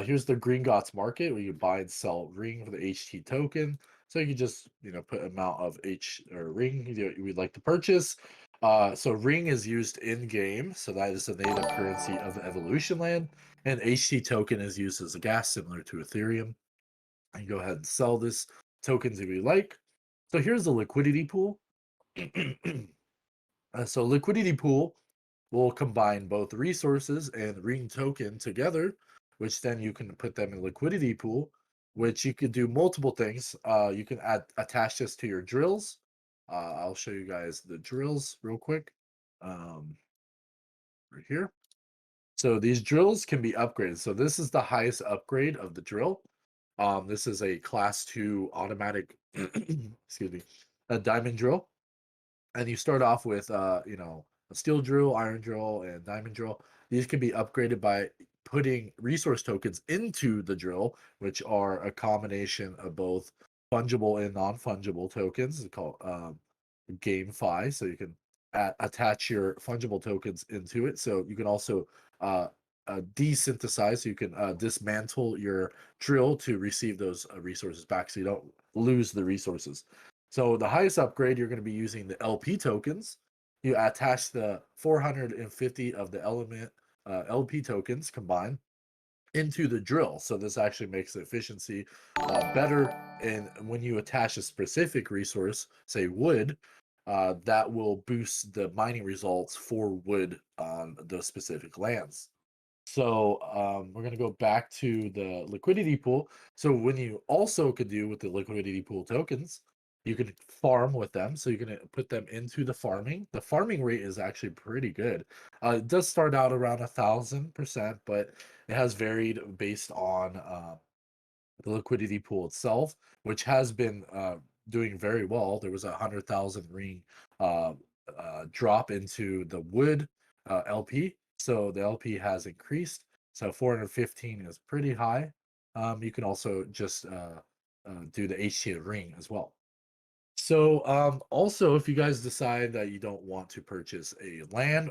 Speaker 4: Here's the Gringotts market where you buy and sell ring for the HT token. So you can just put amount of H or ring you would like to purchase. So ring is used in game, so that is the native currency of EvolutionLand, and HT token is used as a gas similar to Ethereum. And go ahead and sell this tokens if you like. So here's the liquidity pool. So liquidity pool will combine both resources and ring token together, which then you can put them in liquidity pool, which you could do multiple things. You can attach this to your drills. I'll show you guys the drills real quick. Right here. So these drills can be upgraded. So this is the highest upgrade of the drill. This is a class 2 automatic, excuse me, a diamond drill. And you start off with a steel drill, iron drill, and diamond drill. These can be upgraded by putting resource tokens into the drill, which are a combination of both fungible and non-fungible tokens. It's called GameFi. So you can attach your fungible tokens into it. So you can also desynthesize. So you can dismantle your drill to receive those resources back, so you don't lose the resources. So the highest upgrade, you're going to be using the LP tokens. You attach the 450 of the element LP tokens combined into the drill. So this actually makes the efficiency better. And when you attach a specific resource, say wood, that will boost the mining results for wood on those specific lands. So we're going to go back to the liquidity pool. So when you also could do with the liquidity pool tokens, you can farm with them. So you can put them into the farming. The farming rate is actually pretty good. It does start out around 1,000%, but it has varied based on the liquidity pool itself, which has been doing very well. There was 100,000 ring uh, drop into the wood LP. So the LP has increased. So 415 is pretty high. You can also just do the HT ring as well. So also, if you guys decide that you don't want to purchase a land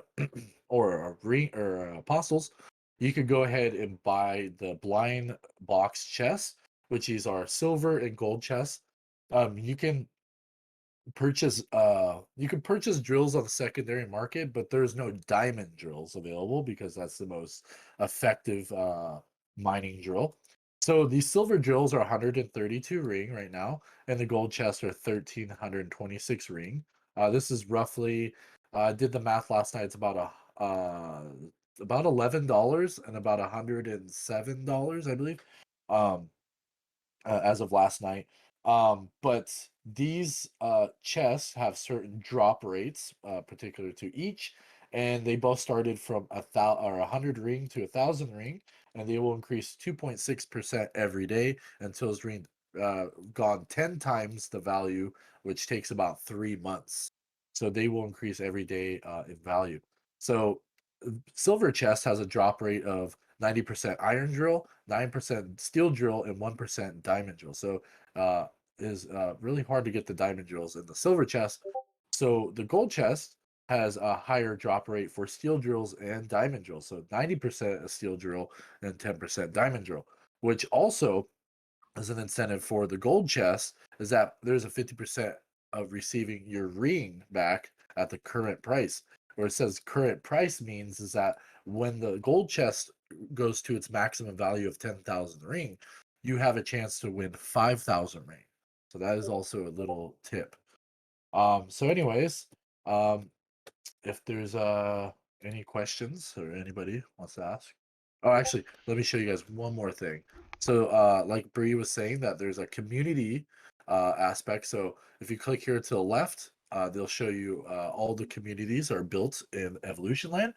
Speaker 4: or a ring or apostles, you could go ahead and buy the blind box chest, which is our silver and gold chest. You can purchase drills on the secondary market, but there's no diamond drills available because that's the most effective mining drill. So these silver drills are 132 ring right now, and the gold chests are 1326 ring. This is roughly, I did the math last night. It's about $11 and about $107, I believe. Um, as of last night. But these chests have certain drop rates, particular to each, and they both started from 100 ring to 1,000 ring, and they will increase 2.6% every day until it's ring gone 10 times the value, which takes about 3 months. So they will increase every day in value. So silver chest has a drop rate of 90% iron drill, 9% steel drill, and 1% diamond drill. So is really hard to get the diamond drills in the silver chest. So the gold chest has a higher drop rate for steel drills and diamond drills. So 90% a steel drill and 10% diamond drill, which also as an incentive for the gold chest is that there's a 50% of receiving your ring back at the current price. Where it says current price means is that when the gold chest goes to its maximum value of 10,000 ring, you have a chance to win 5,000 ring. So that is also a little tip. So anyways, if there's any questions or anybody wants to ask. Oh, actually, let me show you guys one more thing. So like Bree was saying that there's a community aspect. So if you click here to the left, they'll show you all the communities are built in EvolutionLand.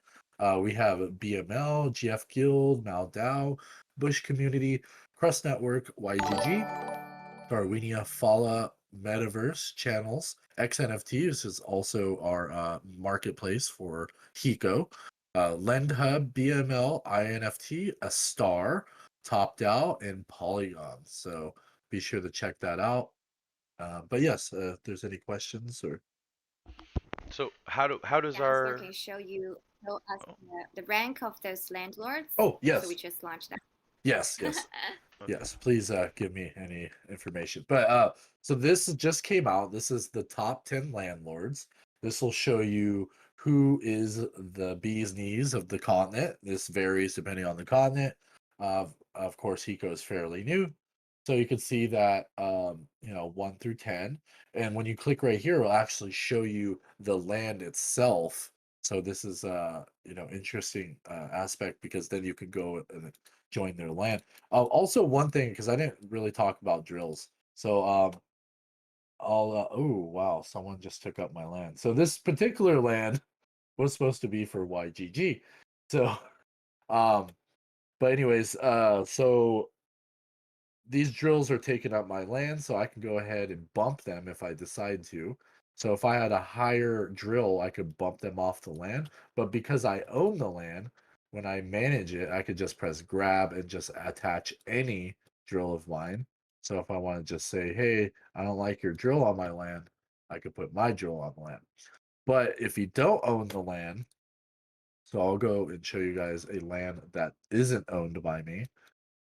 Speaker 4: We have BML, GF Guild, MalDAO, Bush Community, Crust Network, YGG, Darwinia Fala Metaverse channels. XNFT is also our marketplace for Hiko. Lend Hub, BML, INFT, a star, Top DAO, and Polygon. So be sure to check that out. But yes, if there's any questions or
Speaker 1: So how does
Speaker 2: Yeah, so I
Speaker 1: our
Speaker 2: can show us
Speaker 1: oh,
Speaker 2: the rank of those landlords.
Speaker 4: oh
Speaker 2: So we
Speaker 4: yes,
Speaker 2: just launched that.
Speaker 4: yes, yes.
Speaker 1: okay.
Speaker 4: Yes, please give me any information. But so this just came out. This is the top 10 landlords. This will show you who is the bee's knees of the continent. This varies depending on the continent. Of course, Hiko is fairly new. So you can see that 1 through 10. And when you click right here, it'll actually show you the land itself. So this is interesting aspect because then you can go and join their land. Also, one thing because I didn't really talk about drills. So I'll oh wow, someone just took up my land. So this particular land was supposed to be for YGG. So um, but anyways, so these drills are taking up my land, so I can go ahead and bump them if I decide to. So if I had a higher drill, I could bump them off the land. But because I own the land, when I manage it, I could just press grab and just attach any drill of mine. So if I want to just say, hey, I don't like your drill on my land, I could put my drill on the land. But if you don't own the land, so I'll go and show you guys a land that isn't owned by me.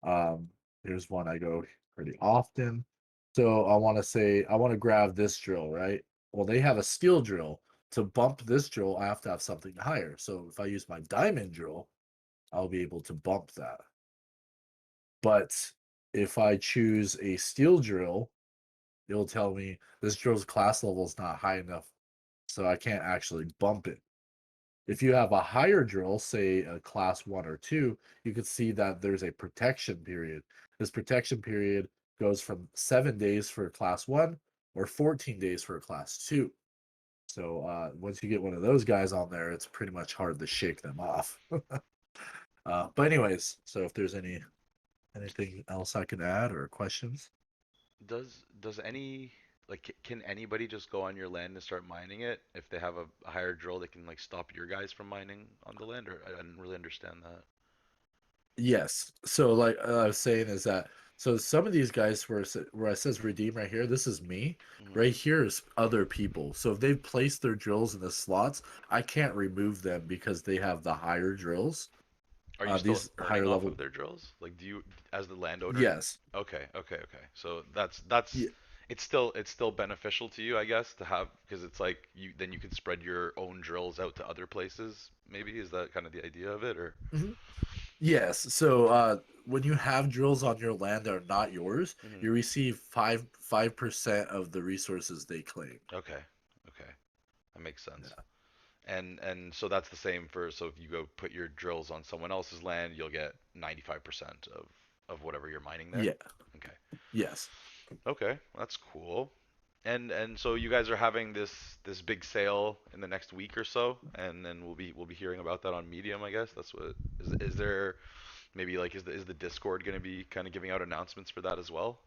Speaker 4: Um, Here's one I go pretty often. So I want to say, I want to grab this drill, right? Well, they have a steel drill. To bump this drill, I have to have something higher. So if I use my diamond drill, I'll be able to bump that. But if I choose a steel drill, it'll tell me this drill's class level is not high enough. So I can't actually bump it. If you have a higher drill, say a class 1 or 2, you can see that there's a protection period. This protection period goes from 7 days for class 1 or 14 days for class 2. So once you get one of those guys on there, it's pretty much hard to shake them off. But anyways, so if there's anything else I can add or questions?
Speaker 1: Does any can anybody just go on your land and start mining it if they have a higher drill? They can like stop your guys from mining on the land, or I didn't really understand that.
Speaker 4: Yes. So like I was saying is that So some of these guys where it says redeem right here, this is me.
Speaker 1: Mhm.
Speaker 4: Right here is other people. So if they've placed their drills in the slots, I can't remove them because they have the higher drills.
Speaker 1: Are you still
Speaker 4: These
Speaker 1: earning
Speaker 4: higher
Speaker 1: off
Speaker 4: level.
Speaker 1: of their drills? Like, do you, as the landowner?
Speaker 4: Yes.
Speaker 1: Okay, okay, okay. So that's
Speaker 4: Yeah.
Speaker 1: it's still beneficial to you, I guess, to have, because it's like you can spread your own drills out to other places. Maybe is that kind of the idea of it, or?
Speaker 4: Mhm. Yes. So when you have drills on your land that are not yours,
Speaker 1: Mhm.
Speaker 4: you receive 5% of the resources they claim.
Speaker 1: Okay, okay, that makes sense.
Speaker 4: Yeah.
Speaker 1: And so that's the same for, so if you go put your drills on someone else's land, you'll get 95% of whatever you're mining there.
Speaker 4: Yeah.
Speaker 1: Okay.
Speaker 4: Yes.
Speaker 1: Okay, that's cool. And so you guys are having this big sale in the next week or so, and then we'll be hearing about that on Medium, I guess. That's what is there maybe, like, is the Discord going to be kind of giving out announcements for that as well?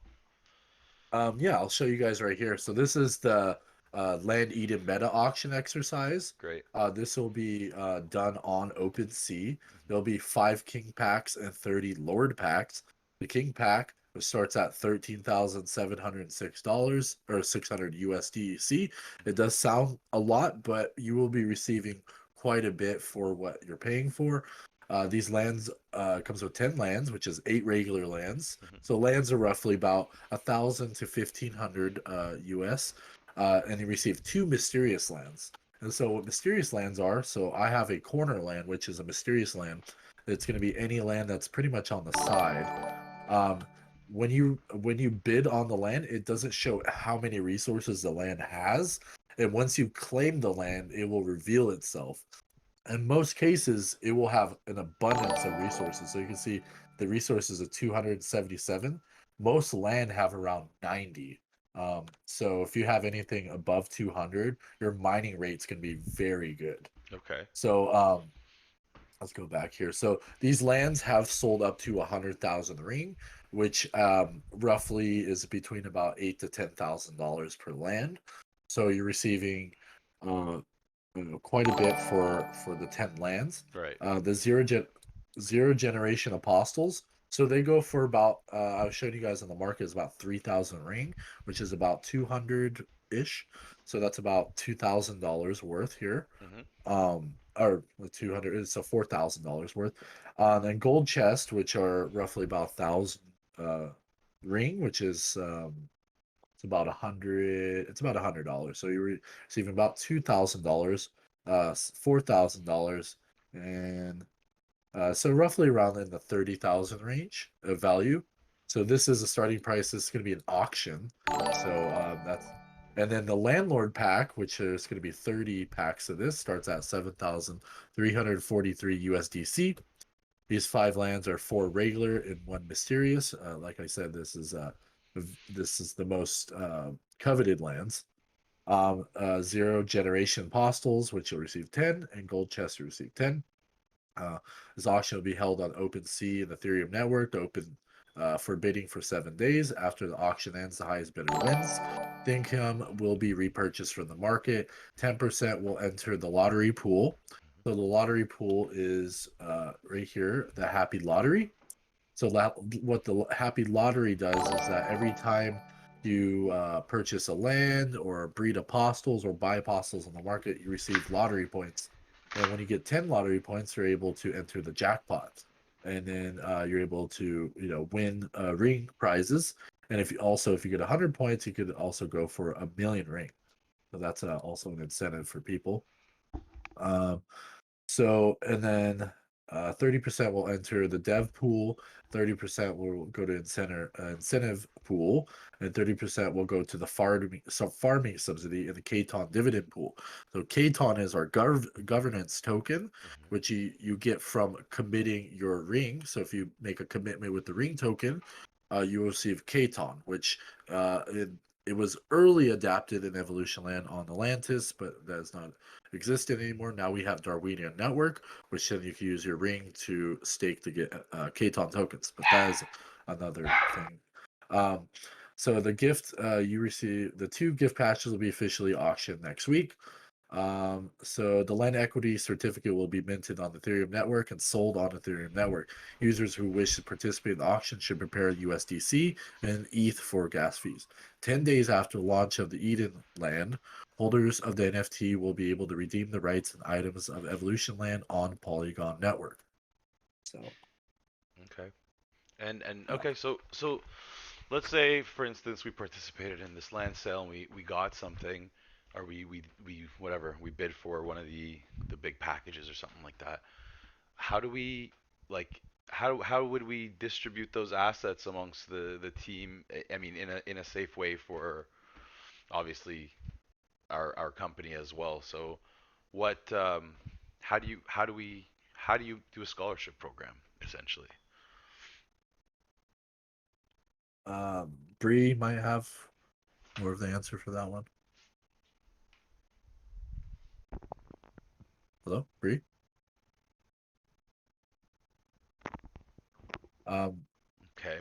Speaker 4: Yeah, I'll show you guys right here. So this is the Land Eden meta auction exercise.
Speaker 1: Great.
Speaker 4: This will be done on OpenSea.
Speaker 1: Hmm.
Speaker 4: There'll be 5 king packs and 30 lord packs. The king pack, which starts at $13,706 or 600 USDC. It
Speaker 1: Hmm.
Speaker 4: does sound a lot, but you will be receiving quite a bit for what you're paying for. These lands comes with 10 lands, which is 8 regular lands.
Speaker 1: Hmm.
Speaker 4: So lands are roughly about 1,000 to 1,500 US, and you receive 2 mysterious lands. And so what mysterious lands are, so I have a corner land, which is a mysterious land. It's going to be any land that's pretty much on the side. Um, when you bid on the land, it doesn't show how many resources the land has, and once you claim the land, it will reveal itself. In most cases, it will have an abundance of resources. So you can see the resources of 277. Most land have around 90. So if you have anything above 200, your mining rate's going to be very good.
Speaker 1: Okay.
Speaker 4: So let's go back here. So these lands have sold up to 100,000 ring, which roughly is between about $8 to $10,000 per land. So you're receiving uh, quite a bit for the 10 lands.
Speaker 1: Right.
Speaker 4: The zero generation apostles. So they go for about I was showing you guys on the market is about 3,000 ring, which is about 200 ish. So that's about $2,000 worth here.
Speaker 1: Hmm.
Speaker 4: Or 200, it's a $4,000 worth. Then gold chest, which are roughly about 1,000 ring, which is it's about 100. It's about $100. So you're receiving about $2,000, $4,000, and so roughly around in the 30,000 range of value. So this is a starting price. This is going to be an auction. So that's, and then the landlord pack, which is going to be 30 packs of this, starts at 7,343 USDC. These 5 lands are 4 regular and 1 mysterious. Like I said, this is the most coveted lands. Zero generation apostles, which you'll receive 10, and gold chests you receive 10. Uh, this auction will be held on OpenSea and Ethereum network, open for bidding for 7 days. After the auction ends, the highest bidder wins. The income will be repurchased from the market. 10% will enter the lottery pool. So the lottery pool is right here, the Happy Lottery. So what the Happy Lottery does is that every time you purchase a land or breed apostles or buy apostles on the market, you receive lottery points. And when you get 10 lottery points, you're able to enter the jackpot. And then you're able to, win ring prizes. And if you get 100 points, you could also go for 1,000,000 ring. So that's also an incentive for people. Um, and then 30% will enter the dev pool, 30% will go to incentive pool, and 30% will go to the farming subsidy in the Katon dividend pool. So Katon is our governance token,
Speaker 1: Hmm.
Speaker 4: which you get from committing your ring. So if you make a commitment with the ring token, you will receive Katon, which it was early adapted in EvolutionLand on Atlantis, but that does not exist anymore. Now we have Darwinia Network, which then you can use your ring to stake to get Katon tokens. But that is another thing. Um, so the gift you receive, the 2 gift patches will be officially auctioned next week. So the land equity certificate will be minted on the Ethereum network and sold on Ethereum network. Users who wish to participate in the auction should prepare USDC and ETH for gas fees. 10 days after launch of the EvolutionLand, holders of the NFT will be able to redeem the rights and items of EvolutionLand on Polygon network. So
Speaker 1: Okay. And
Speaker 4: yeah.
Speaker 1: okay, so let's say for instance we participated in this land sale and we got something, or we whatever, we bid for one of the big packages or something like that. How do we like how would we distribute those assets amongst the team? I mean, in a safe way for obviously our company as well. So what how do you do a scholarship program essentially?
Speaker 4: Bree might have more of the answer for that one. Hello, Bree? Um,
Speaker 1: Okay,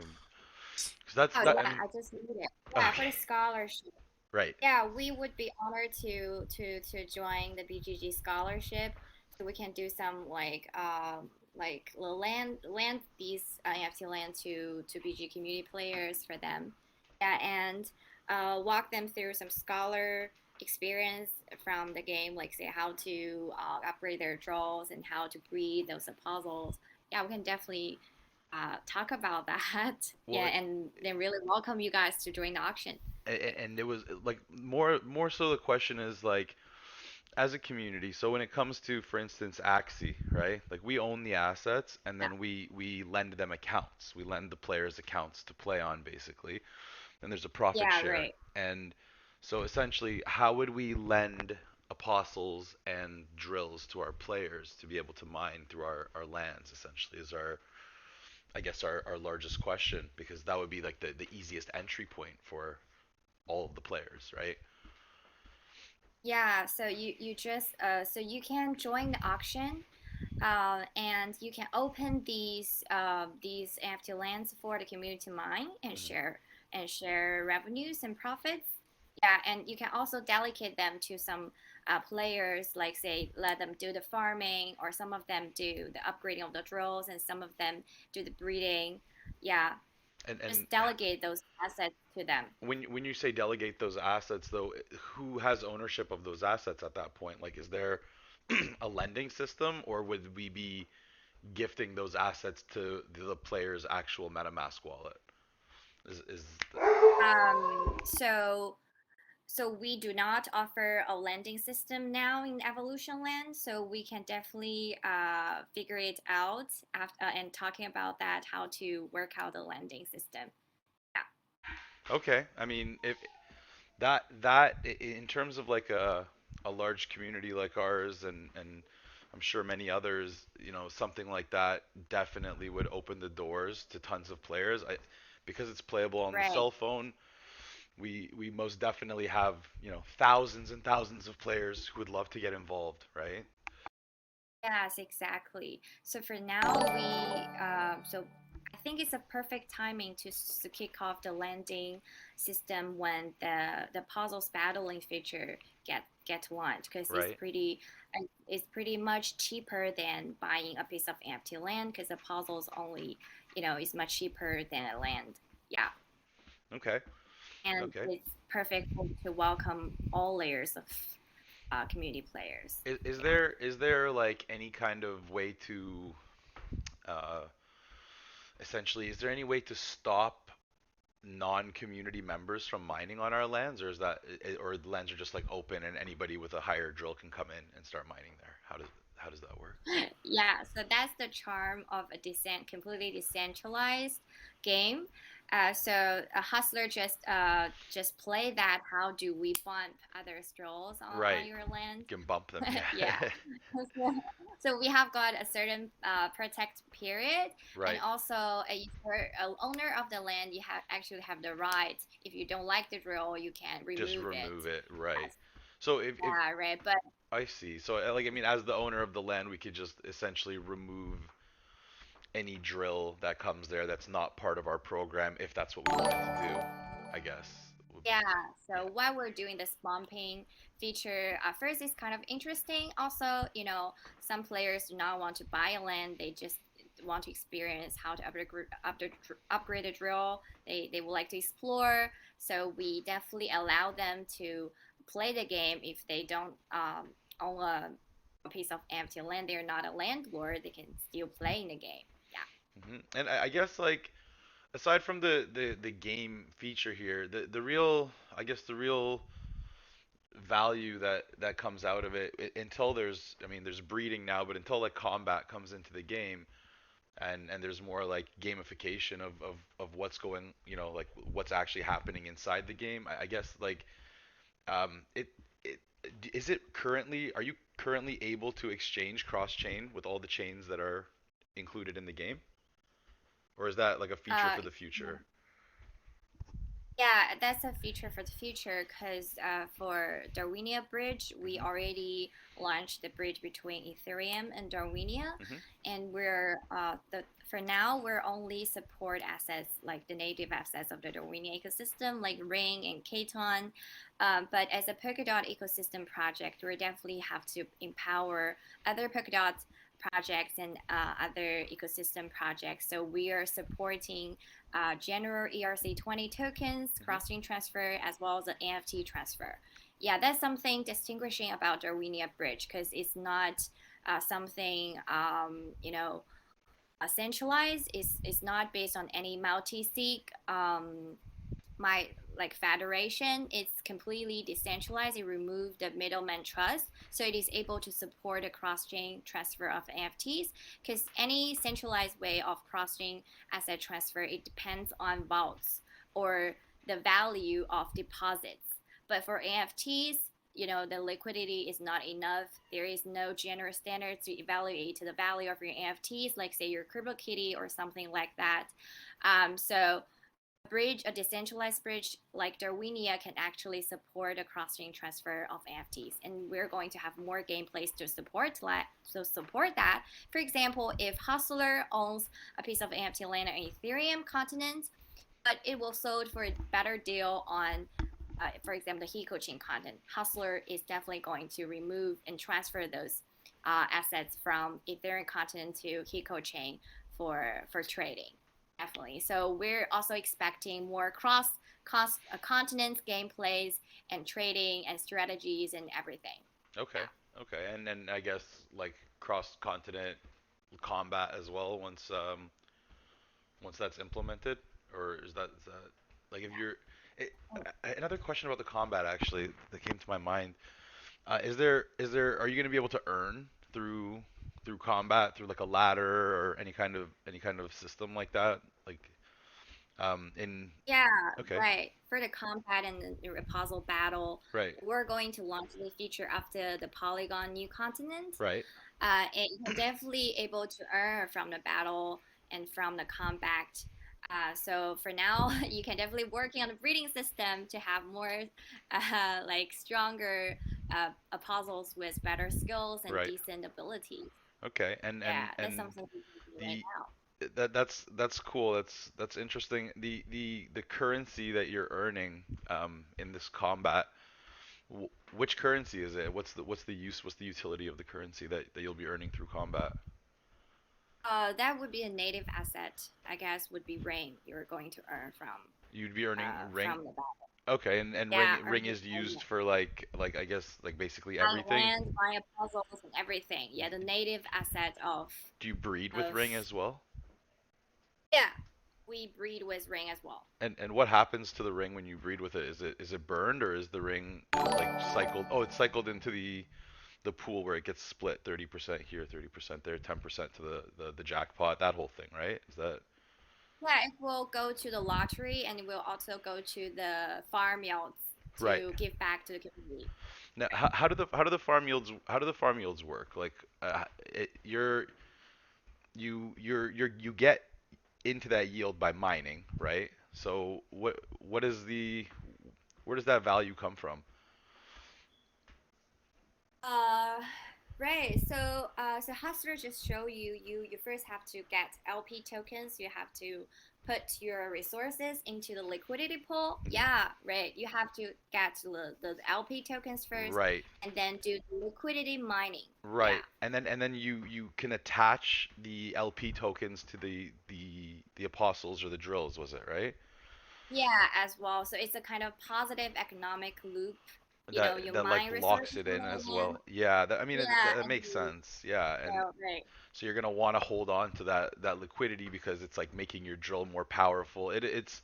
Speaker 1: because that's
Speaker 2: Oh
Speaker 1: that. I
Speaker 2: yeah,
Speaker 1: mean,
Speaker 2: I just need it. Yeah, for
Speaker 1: okay,
Speaker 2: the scholarship.
Speaker 1: right.
Speaker 2: Yeah, we would be honored to join the BGG scholarship, so we can do some like the land these NFT land to BG community players for them. Yeah, and walk them through some scholar experience from the game, like say how to upgrade their draws and how to breed those puzzles. Yeah, we can definitely talk about that.
Speaker 1: Well,
Speaker 2: Yeah, and then really welcome you guys to join the auction.
Speaker 1: and it was like more so the question is like as a community. So when it comes to, for instance, Axie, right? Like we own the assets and
Speaker 2: Yeah,
Speaker 1: then we lend them accounts. We lend the players accounts to play on basically. And there's a profit
Speaker 2: yeah,
Speaker 1: share.
Speaker 2: right.
Speaker 1: And so essentially, how would we lend apostles and drills to our players to be able to mine through our lands essentially is our I guess our largest question, because that would be like the easiest entry point for all of the players, right?
Speaker 2: Yeah, so you just so you can join the auction, and you can open these NFT lands for the community to mine
Speaker 1: Mhm.
Speaker 2: and share revenues and profits. Yeah, and you can also delegate them to some players, like say let them do the farming, or some of them do the upgrading of the drills, and some of them do the breeding. Yeah,
Speaker 1: And
Speaker 2: just delegate those assets to them.
Speaker 1: when you say delegate those assets though, who has ownership of those assets at that point? Like is there a lending system, or would we be gifting those assets to the player's actual MetaMask wallet? Is
Speaker 2: So we do not offer a lending system now in Evolution Land, so we can definitely figure it out after, and talking about that, how to work out the lending system. Yeah,
Speaker 1: okay. I mean, if in terms of like a large community like ours and I'm sure many others, something like that definitely would open the doors to tons of players. Because it's playable on the
Speaker 2: right.
Speaker 1: cell phone, we most definitely have, thousands and thousands of players who would love to get involved, right?
Speaker 2: Yes, exactly. So for now, so I think it's a perfect timing to kick off the landing system when the puzzles battling feature get launched, because
Speaker 1: Right?
Speaker 2: it's pretty much cheaper than buying a piece of empty land, because the puzzles only is much cheaper than a land. Yeah,
Speaker 1: Okay.
Speaker 2: and
Speaker 1: Okay.
Speaker 2: it's perfect to welcome all layers of community players. Yeah.
Speaker 1: Is there like any kind of way to uh essentially, is there any way to stop non-community members from mining on our lands, or is that, or the lands are just like open and anybody with a higher drill can come in and start mining there? How does that work?
Speaker 2: Yeah, so that's the charm of a completely decentralized game. So a hustler just play that. How do we bump other strolls on
Speaker 1: Right.
Speaker 2: your land?
Speaker 1: Can bump them,
Speaker 2: Yeah.
Speaker 1: yeah.
Speaker 2: So we have got a certain protect period, and
Speaker 1: Right.
Speaker 2: also a owner of the land, you actually have the right. If you don't like the drill, you can
Speaker 1: Just
Speaker 2: remove it.
Speaker 1: remove it, right. So if
Speaker 2: Yeah, right. But
Speaker 1: I see. So like I mean, as the owner of the land, we could just essentially remove any drill that comes there that's not part of our program if that's what we wanted to do, I guess.
Speaker 2: Yeah, so while we're doing this bumping feature, first it's kind of interesting. Also, some players do not want to buy a land; they just want to experience how to upgrade a drill. They would like to explore. So we definitely allow them to play the game if they don't own a piece of empty land. They're not a landlord. They can still play in the game. Yeah.
Speaker 1: And I guess like aside from the game feature here, the real I guess the real value that comes out of it, until there's I mean there's breeding now, but until like combat comes into the game and there's more like gamification of what's going, like what's actually happening inside the game. I guess like it is it currently are you currently able to exchange cross chain with all the chains that are included in the game, or is that like a feature
Speaker 2: Uh,
Speaker 1: for the future?
Speaker 2: Yeah, that's a feature for the future because for Darwinia Bridge, we
Speaker 1: Hmm.
Speaker 2: already launched the bridge between Ethereum and Darwinia,
Speaker 1: Hmm.
Speaker 2: and we're for now we're only support assets like the native assets of the Darwinia ecosystem, like Ring and Katon. But as a Polkadot ecosystem project, we definitely have to empower other Polkadot projects and other ecosystem projects. So we are supporting general ERC20 tokens,
Speaker 1: Hmm.
Speaker 2: cross-chain transfer, as well as the NFT transfer. Yeah, that's something distinguishing about Darwinia Bridge because it's not something centralized. It's not based on any multi-sig my like federation. It's completely decentralized. It removed the middleman trust, so it is able to support a cross-chain transfer of NFTs. Because any centralized way of cross-chain asset transfer, it depends on vaults or the value of deposits. But for NFTs, the liquidity is not enough. There is no general standard to evaluate the value of your NFTs, like say your CryptoKitty or something like that. So bridge, a decentralized bridge like Darwinia can actually support a cross-chain transfer of NFTs, and we're going to have more gameplays to support that. So support that. For example, if Hustler owns a piece of NFT land on Ethereum continent, but it will sold for a better deal on, for example, the Hiko chain content. Hustler is definitely going to remove and transfer those assets from Ethereum continent to Hiko chain for trading. Definitely. So we're also expecting more cross continents gameplays and trading and strategies and everything.
Speaker 1: Okay.
Speaker 2: Yeah.
Speaker 1: Okay. And then I guess like cross continent combat as well once that's implemented, or is that like if you're it, another question about the combat actually that came to my mind. Is there are you going to be able to earn through combat through like a ladder or any kind of system like that, like in
Speaker 2: Yeah,
Speaker 1: okay,
Speaker 2: right. For the combat and the puzzle battle,
Speaker 1: right,
Speaker 2: we're going to launch the feature after the Polygon new continent.
Speaker 1: right,
Speaker 2: And you can definitely able to earn from the battle and from the combat. So for now, you can definitely working on the breeding system to have more like stronger puzzles with better skills and
Speaker 1: right,
Speaker 2: decent abilities.
Speaker 1: okay, and
Speaker 2: Yeah,
Speaker 1: and
Speaker 2: that's
Speaker 1: and
Speaker 2: something we can do right
Speaker 1: the
Speaker 2: now.
Speaker 1: that's cool. That's interesting. The currency that you're earning in this combat, which currency is it? What's the use? What's the utility of the currency that you'll be earning through combat?
Speaker 2: That would be a native asset, I guess, would be rain you're going to earn
Speaker 1: You'd be earning ring.
Speaker 2: from the battle.
Speaker 1: Okay, and
Speaker 2: Yeah,
Speaker 1: ring
Speaker 2: earning
Speaker 1: is used for like I guess like basically
Speaker 2: buying
Speaker 1: everything.
Speaker 2: land, buying puzzles, and everything. Yeah, the native asset
Speaker 1: Do you breed with
Speaker 2: of
Speaker 1: ring as well?
Speaker 2: yeah, we breed with ring as well.
Speaker 1: And what happens to the ring when you breed with it? Is it burned, or is the ring like cycled? Oh, it's cycled into the pool where it gets split 30% here, 30% there, 10% to the jackpot, that whole thing, right? Is that
Speaker 2: Yeah, it will go to the lottery and it will also go to the farm yields
Speaker 1: right?
Speaker 2: to give back to the community.
Speaker 1: Now, how do the farm yields work? Like, you get into that yield by mining, right? So what is the where does that value come from?
Speaker 2: Uh, Right. So Hustler just show you first have to get LP tokens. You have to put your resources into the liquidity pool.
Speaker 1: Mhm.
Speaker 2: Yeah, right. You have to get the LP tokens first,
Speaker 1: Right.
Speaker 2: and then do the liquidity mining. Yeah.
Speaker 1: Right. And then you can attach the LP tokens to the apostles or the drills, was it, right?
Speaker 2: Yeah, as well. So it's a kind of positive economic loop. You
Speaker 1: That like
Speaker 2: mine
Speaker 1: locks
Speaker 2: resources
Speaker 1: it
Speaker 2: from
Speaker 1: in
Speaker 2: it
Speaker 1: as
Speaker 2: again.
Speaker 1: well. Yeah, I mean
Speaker 2: Yeah,
Speaker 1: that
Speaker 2: and
Speaker 1: makes sense. Yeah, and
Speaker 2: so, right.
Speaker 1: so you're gonna want to hold on to that liquidity because it's like making your drill more powerful. It's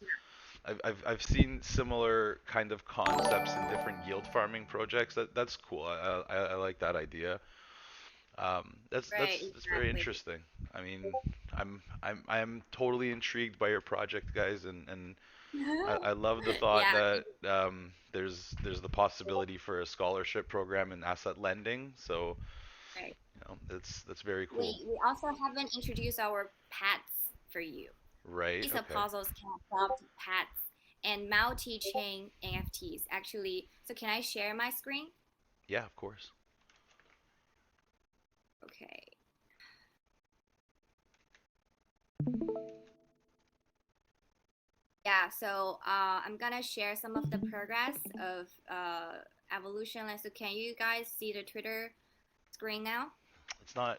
Speaker 1: I've seen similar kind of concepts in different yield farming projects. That's cool. I like that idea.
Speaker 2: Right,
Speaker 1: That's very
Speaker 2: exactly.
Speaker 1: interesting. I mean, I'm totally intrigued by your project, guys, and I love the thought
Speaker 2: Yeah,
Speaker 1: that there's the possibility for a scholarship program in asset lending. So,
Speaker 2: right.
Speaker 1: that's very cool.
Speaker 2: We also haven't introduced our pets for you.
Speaker 1: Right?
Speaker 2: These
Speaker 1: Okay.
Speaker 2: apostles can adopt pets and multi-chain NFTs. Actually, so can I share my screen?
Speaker 1: Yeah, of course.
Speaker 2: Okay. Yeah, so I'm gonna share some of the progress of Evolution. So can you guys see the Twitter screen now?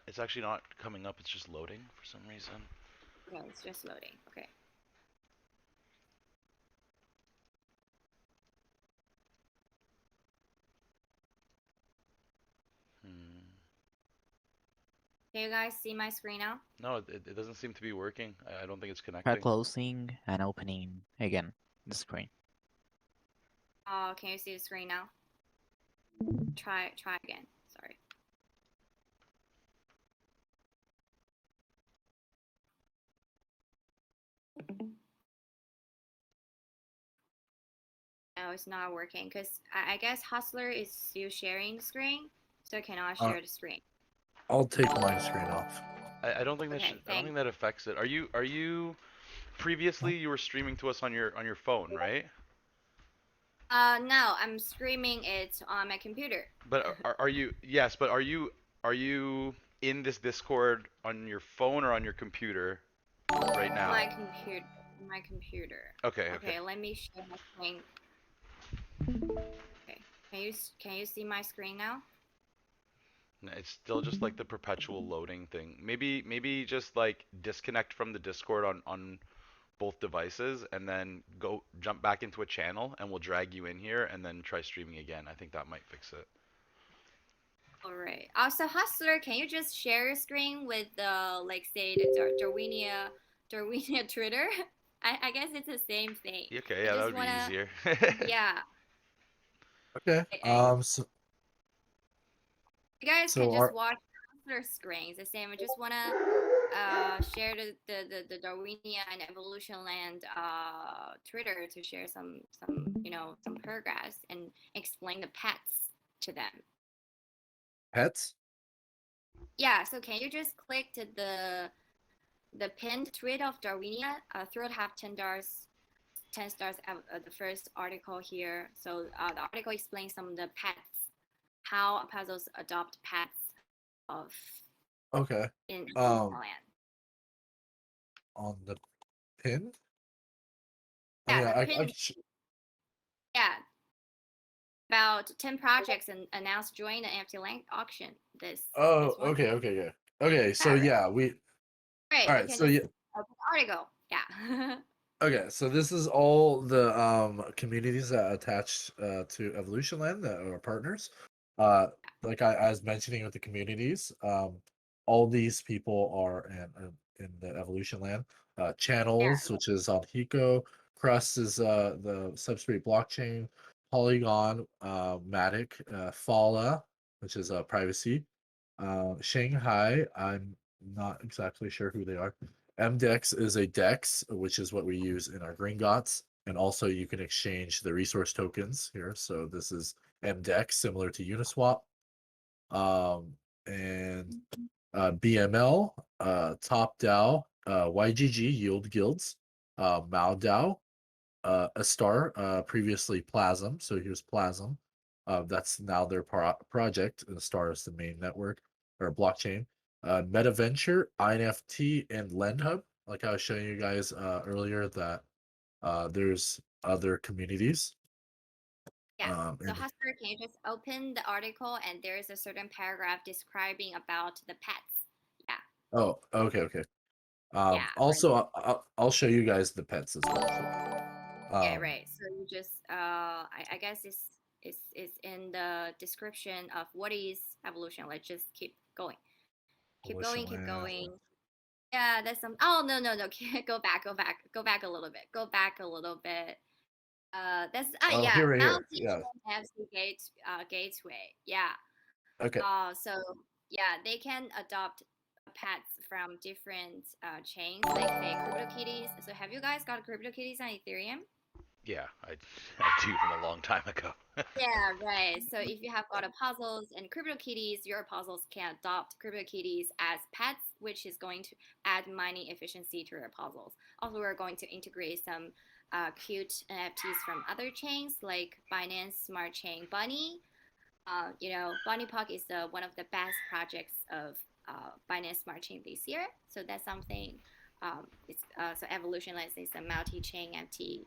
Speaker 1: It's actually not coming up. It's just loading for some reason.
Speaker 2: Okay, it's just loading. Okay.
Speaker 1: Hmm.
Speaker 2: Can you guys see my screen now?
Speaker 1: No, it doesn't seem to be working. I don't think it's
Speaker 3: Try
Speaker 1: connecting.
Speaker 3: closing and opening again the screen.
Speaker 2: Can you see the screen now? Try again. Sorry. No, it's not working because I guess Hustler is still sharing the screen, so I cannot
Speaker 4: Uh,
Speaker 2: share the screen.
Speaker 4: I'll take my screen off.
Speaker 1: I don't think that
Speaker 2: Okay,
Speaker 1: I don't think
Speaker 2: thanks.
Speaker 1: that affects it. Are you previously you were streaming to us on your phone, right?
Speaker 2: No, I'm streaming it on my computer.
Speaker 1: But are you yes, but are you in this Discord on your phone or on your computer right now?
Speaker 2: My computer. My computer.
Speaker 1: Okay, okay.
Speaker 2: Okay, let me share my screen. Okay, can you see my screen now?
Speaker 1: No, it's still just like the perpetual loading thing. Maybe just like disconnect from the Discord on both devices and then go jump back into a channel and we'll drag you in here and then try streaming again. I think that might fix it.
Speaker 2: All right. Also, Hustler, can you just share your screen with the like say the Darwinia Twitter? I guess it's the same thing.
Speaker 1: Okay,
Speaker 2: I
Speaker 1: yeah, that
Speaker 2: just
Speaker 1: would be
Speaker 2: wanna
Speaker 1: easier.
Speaker 2: yeah.
Speaker 4: Okay.
Speaker 2: I You guys can
Speaker 4: So
Speaker 2: just
Speaker 4: our
Speaker 2: watch Hustler screens. The same. I just wanna share the Darwinia and EvolutionLand Twitter to share some progress and explain the pets to them.
Speaker 4: pets.
Speaker 2: Yeah, so can you just click to the pinned tweet of Darwinia? Throughout have 10 stars the first article here. So the article explains some of the pets, how puzzles adopt pets of
Speaker 4: Okay.
Speaker 2: in
Speaker 4: Um,
Speaker 2: land.
Speaker 4: on the pin. Oh
Speaker 2: Yeah,
Speaker 4: yeah,
Speaker 2: the
Speaker 4: I
Speaker 2: pin. Yeah, about 10 projects and announced join the Land auction. This
Speaker 4: oh,
Speaker 2: one.
Speaker 4: okay, yeah. Okay, so
Speaker 2: Yeah, right.
Speaker 4: yeah, we.
Speaker 2: Great.
Speaker 4: All
Speaker 2: You
Speaker 4: right,
Speaker 2: can
Speaker 4: so
Speaker 2: just
Speaker 4: yeah.
Speaker 2: open the article. Yeah.
Speaker 4: Okay, so this is all the communities that attach to Evolution Land that are partners. Uh, like I was mentioning with the communities, all these people are in the Evolution Land
Speaker 2: Yeah.
Speaker 4: channels, which is on Hiko. Crust is the substrate blockchain. Polygon, Matic, Fala, which is privacy. Shanghai, I'm not exactly sure who they are. MDEX is a DEX, which is what we use in our Gringotts. And also you can exchange the resource tokens here. So this is MDEX, similar to Uniswap. And BML, Top DAO, YGG, Yield Guilds, Mao DAO, Astar, previously Plasm. So here's Plasm. That's now their project, and Star is the main network or blockchain. MetaVenture, INFT, and LendHub. Like I was showing you guys earlier, that there's other communities.
Speaker 2: Yeah. So
Speaker 4: And
Speaker 2: Hustler, can you just open the article and there is a certain paragraph describing about the pets? Yeah.
Speaker 4: oh, okay.
Speaker 2: Yeah. Right.
Speaker 4: Also, I'll show you guys the pets as well.
Speaker 2: Yeah.
Speaker 4: Um,
Speaker 2: Right. So you just I guess it's in the description of what is evolution. Let's just keep going. Keep going. Keep
Speaker 4: EvolutionLand.
Speaker 2: going. Yeah. That's some. Oh no. Go back. Go back a little bit. Go back a little bit. That's
Speaker 4: Oh,
Speaker 2: yeah.
Speaker 4: right here.
Speaker 2: Mountain
Speaker 4: Yeah.
Speaker 2: FC gateway. Yeah.
Speaker 4: Okay.
Speaker 2: So yeah, they can adopt pets from different chains, like say CryptoKitties. So have you guys got CryptoKitties on Ethereum?
Speaker 1: Yeah, I do from a long time ago.
Speaker 2: Yeah, right. So if you have got a puzzles and CryptoKitties, your puzzles can adopt CryptoKitties as pets, which is going to add mining efficiency to your puzzles. Also, we're going to integrate some cute NFTs from other chains like Binance Smart Chain Bunny. Bunny Puck is one of the best projects of Binance Smart Chain this year. So that's something. So EvolutionLand is a multi-chain NFT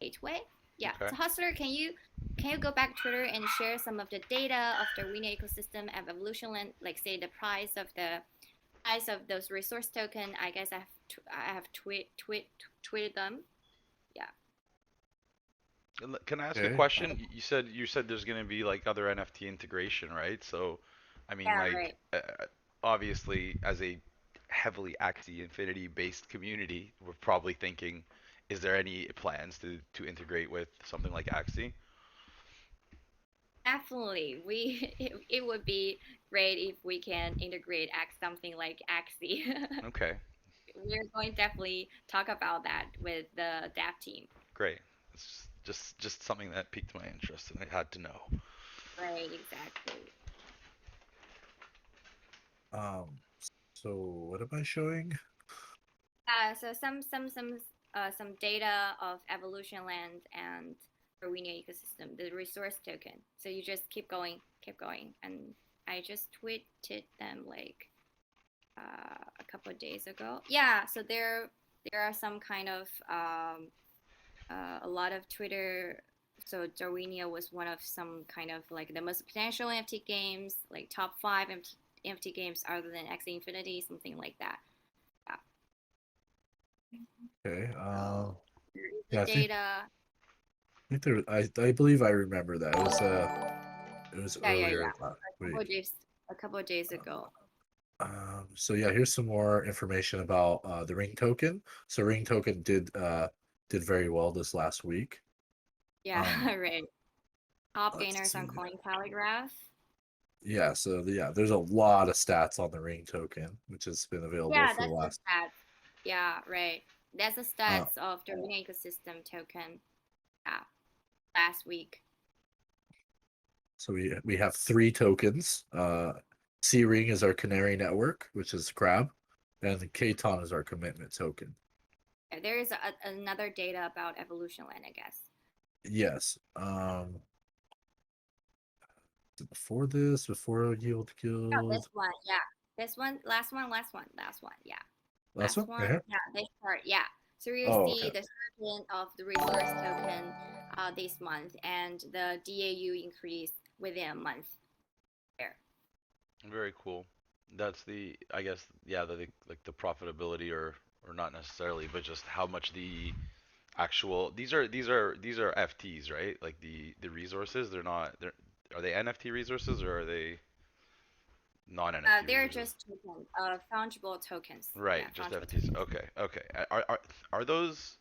Speaker 2: gateway. Yeah.
Speaker 1: Okay.
Speaker 2: So Hustler, can you go back to Twitter and share some of the data of the Darwinia ecosystem of EvolutionLand, like say the price of those resource token? I guess I have tweeted them. Yeah.
Speaker 1: Can I ask a
Speaker 4: Okay.
Speaker 1: question? You said there's going to be like other NFT integration, right? So, I mean,
Speaker 2: Yeah.
Speaker 1: like,
Speaker 2: Right.
Speaker 1: obviously, as a heavily Axie Infinity based community, we're probably thinking, is there any plans to integrate with something like Axie?
Speaker 2: Definitely, it would be great if we can integrate something like Axie.
Speaker 1: Okay,
Speaker 2: We're going to definitely talk about that with the dev team.
Speaker 1: great. It's just something that piqued my interest, and I had to know.
Speaker 2: Right, exactly.
Speaker 4: Um, so what am I showing?
Speaker 2: So some data of EvolutionLand and Darwinia ecosystem, the resource token. So you just keep going, and I just tweeted them like a couple of days ago. Yeah, so there are some kind of a lot of Twitter. So Darwinia was one of some kind of like the most potential NFT games, like top 5 NFT games other than X Infinity, something like that. Yeah.
Speaker 4: Okay.
Speaker 2: So there is the
Speaker 4: Yeah,
Speaker 2: data.
Speaker 4: I believe I remember that. It was
Speaker 2: Yeah.
Speaker 4: earlier last week.
Speaker 2: A couple of days ago.
Speaker 4: So yeah, here's some more information about the ring token. So ring token did very well this last week.
Speaker 2: Yeah,
Speaker 4: Um,
Speaker 2: right. Top
Speaker 4: let's
Speaker 2: gainers on
Speaker 4: see.
Speaker 2: Cointelegraph.
Speaker 4: Yeah, so there's a lot of stats on the ring token, which has been available
Speaker 2: Yeah,
Speaker 4: for the
Speaker 2: that's the
Speaker 4: last.
Speaker 2: stats. Yeah, right. That's the
Speaker 4: Uh,
Speaker 2: stats of the ecosystem token. Yeah, last week.
Speaker 4: so we have 3 tokens. C ring is our canary network, which is Crab, and the Katon is our commitment token.
Speaker 2: Yeah, there is another data about EvolutionLand, I guess.
Speaker 4: Yes. Before Yield
Speaker 2: Oh, this
Speaker 4: Guild.
Speaker 2: one, yeah. This one, last one, yeah.
Speaker 4: Last
Speaker 2: Last
Speaker 4: one, right
Speaker 2: one,
Speaker 4: here.
Speaker 2: yeah, this part, yeah. So you
Speaker 4: Oh,
Speaker 2: see
Speaker 4: okay.
Speaker 2: the surgeon of the resource token this month and the DAU increase within a month there.
Speaker 1: Very cool. That's I guess, yeah, like the profitability or not necessarily, but just how much the actual these are FTs, right? Like the resources, are they NFT resources or are they non-NFT
Speaker 2: They're
Speaker 1: resources?
Speaker 2: just tokens, fungible tokens. Yeah,
Speaker 1: Right, just
Speaker 2: fungible
Speaker 1: FTs.
Speaker 2: tokens.
Speaker 1: Okay. Are those?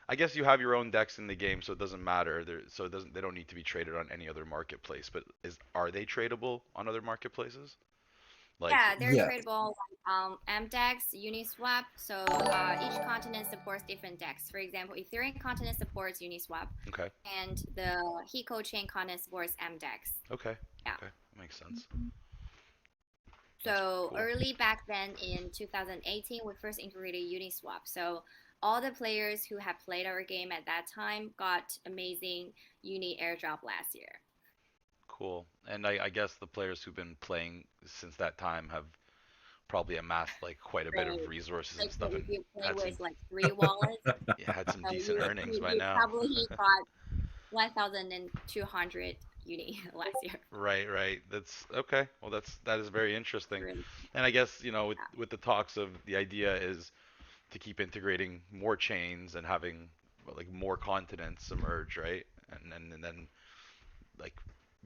Speaker 1: I guess you have your own decks in the game, so it doesn't matter. So they don't need to be traded on any other marketplace. But are they tradable on other marketplaces? Like,
Speaker 2: Yeah, they're
Speaker 4: Yeah.
Speaker 2: tradable MDEX, Uniswap. So each continent supports different DEX. For example, Ethereum continent supports Uniswap,
Speaker 1: okay,
Speaker 2: and the Hiko chain continent supports MDEX.
Speaker 1: okay,
Speaker 2: Yeah.
Speaker 1: okay, makes sense. That's
Speaker 2: So
Speaker 1: cool.
Speaker 2: early back then in 2018, we first integrated Uniswap. So all the players who have played our game at that time got amazing Uni airdrop last year.
Speaker 1: Cool. And I guess the players who've been playing since that time have probably amassed like quite a bit
Speaker 2: Right.
Speaker 1: of resources and
Speaker 2: Like
Speaker 1: stuff
Speaker 2: if
Speaker 1: and
Speaker 2: you play
Speaker 1: had some
Speaker 2: with like 3 wallets,
Speaker 1: had some decent
Speaker 2: you,
Speaker 1: earnings
Speaker 2: you
Speaker 1: by
Speaker 2: you
Speaker 1: now.
Speaker 2: probably got 1,200 uni last year.
Speaker 1: Right, right. That's okay. Well, that is very interesting.
Speaker 2: Really.
Speaker 1: And I guess, you know, with the talks of the idea is to keep integrating more chains and having well, like more continents emerge, right? And then like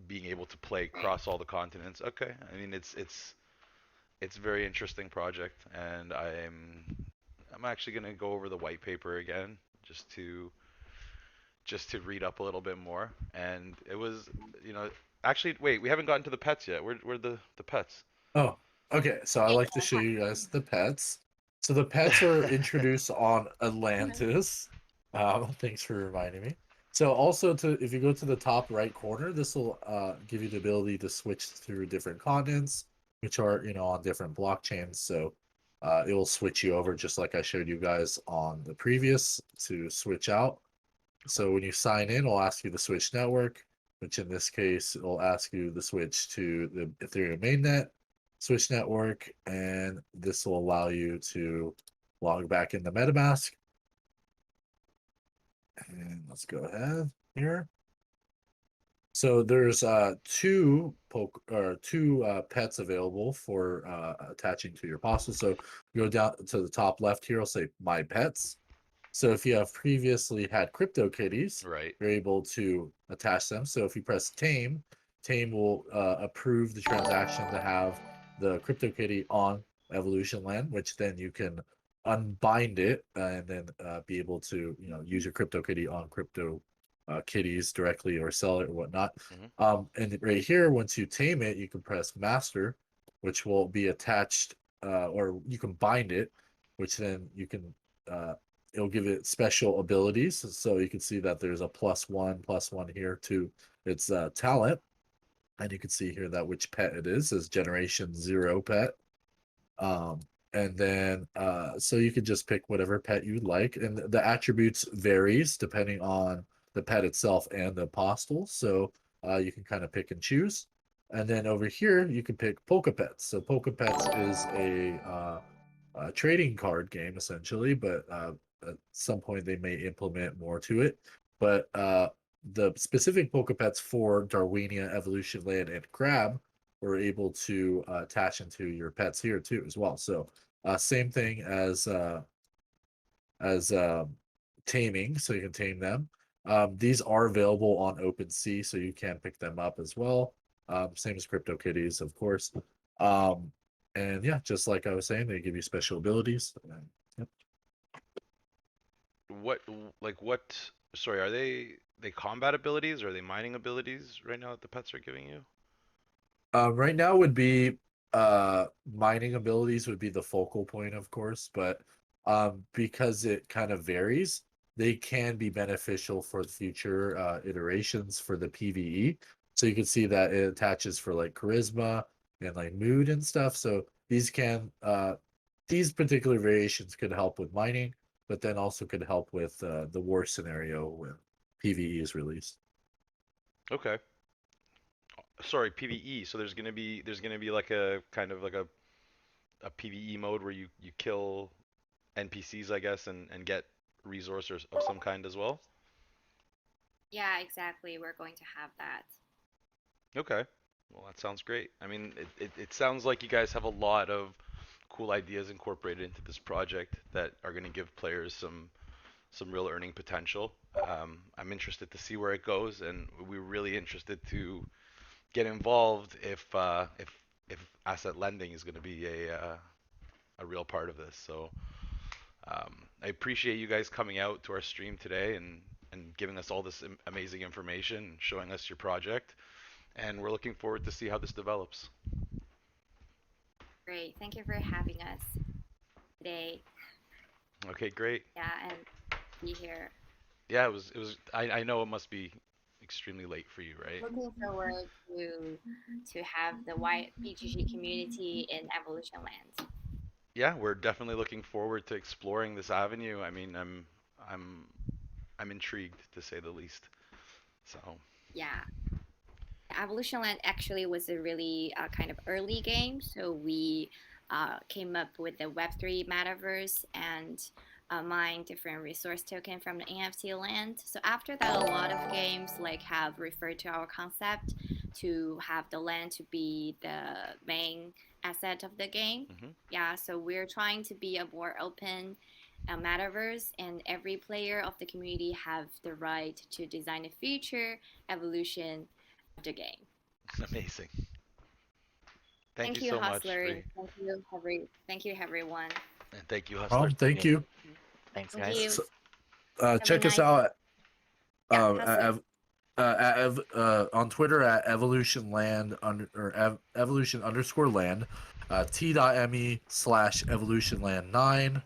Speaker 1: being able to play
Speaker 2: Right.
Speaker 1: across all the continents. Okay. I mean, it's a very interesting project, and I'm actually gonna go over the white paper again just to read up a little bit more. And it was, you know, actually, wait, we haven't gotten to the pets yet. Where the pets?
Speaker 4: Oh, okay. So I like to show you guys the pets. So the pets are introduced on Atlantis. Thanks for reminding me. So also if you go to the top right corner, this will give you the ability to switch through different continents, which are on different blockchains. So it will switch you over just like I showed you guys on the previous to switch out. So when you sign in, it'll ask you to switch network, which in this case, it'll ask you to switch to the Ethereum mainnet, switch network, and this will allow you to log back into MetaMask. And let's go ahead here. So there's two pets available for attaching to your apostle. So you go down to the top left here, I'll say my pets. So if you have previously had CryptoKitties,
Speaker 1: Right.
Speaker 4: you're able to attach them. So if you press Tame, Tame will approve the transaction to have the CryptoKitty on EvolutionLand, which then you can unbind it and then be able to use your CryptoKitty on Crypto Kitties directly or sell it or whatnot.
Speaker 1: Hmm.
Speaker 4: And right here, once you tame it, you can press Master, which will be attached, or you can bind it, which then you can uh, it'll give it special abilities. So you can see that there's a +1 here to its talent. And you can see here that which pet it is Generation 0 pet. Um, and then so you can just pick whatever pet you'd like. And the attributes varies depending on the pet itself and the apostle. So you can kind of pick and choose. And then over here, you can pick Polka Pets. So Polka Pets is a trading card game essentially, but at some point they may implement more to it. But the specific Polka Pets for Darwinia, EvolutionLand, and Crab were able to attach into your pets here too as well. So same thing as taming, so you can tame them. These are available on OpenSea, so you can pick them up as well. Same as CryptoKitties, of course. And yeah, just like I was saying, they give you special abilities. Yep.
Speaker 1: What like what? Sorry, are they combat abilities or are they mining abilities right now that the pets are giving you?
Speaker 4: Right now would be mining abilities would be the focal point, of course, but because it kind of varies, they can be beneficial for the future iterations for the PvE. So you can see that it attaches for like charisma and like mood and stuff. So these particular variations could help with mining, but then also could help with the war scenario when PvE is released.
Speaker 1: Okay. Sorry, PvE. So there's gonna be like a kind of like a PvE mode where you kill NPCs, I guess, and get resources of some kind as well.
Speaker 2: Yeah, exactly. We're going to have that.
Speaker 1: Okay. Well, that sounds great. I mean, it sounds like you guys have a lot of cool ideas incorporated into this project that are going to give players some real earning potential. I'm interested to see where it goes, and we're really interested to get involved if asset lending is going to be a real part of this. So I appreciate you guys coming out to our stream today and giving us all this amazing information, and showing us your project, and we're looking forward to see how this develops.
Speaker 2: Great. Thank you for having us today.
Speaker 1: Okay, great.
Speaker 2: Yeah, and be here.
Speaker 1: Yeah, it was I know it must be extremely late for you, right?
Speaker 2: Looking forward to have the wide BGG community in Evolution Land.
Speaker 1: Yeah, we're definitely looking forward to exploring this avenue. I mean, I'm intrigued to say the least. So,
Speaker 2: Yeah. Evolution Land actually was a really kind of early game. So we came up with the Web3 metaverse and mine different resource token from the NFT land. So after that, a lot of games like have referred to our concept to have the land to be the main asset of the game.
Speaker 1: Mm-hmm.
Speaker 2: Yeah, so we're trying to be a more open metaverse, and every player of the community have the right to design a future evolution of the game.
Speaker 1: Amazing. Thank
Speaker 2: Thank
Speaker 1: you
Speaker 2: you,
Speaker 1: so much,
Speaker 2: Hustler, and
Speaker 1: Bree.
Speaker 2: thank you, everyone.
Speaker 1: And thank you, Hustler.
Speaker 4: Thank
Speaker 3: Yeah.
Speaker 4: you.
Speaker 3: Thanks,
Speaker 2: Thank
Speaker 3: guys.
Speaker 2: you.
Speaker 4: So,
Speaker 2: Have a
Speaker 4: check us
Speaker 2: nice.
Speaker 4: out
Speaker 2: Yeah,
Speaker 4: at,
Speaker 2: Hustler.
Speaker 4: on Twitter at EvolutionLand Evolution_land, t.me/EvolutionLand9.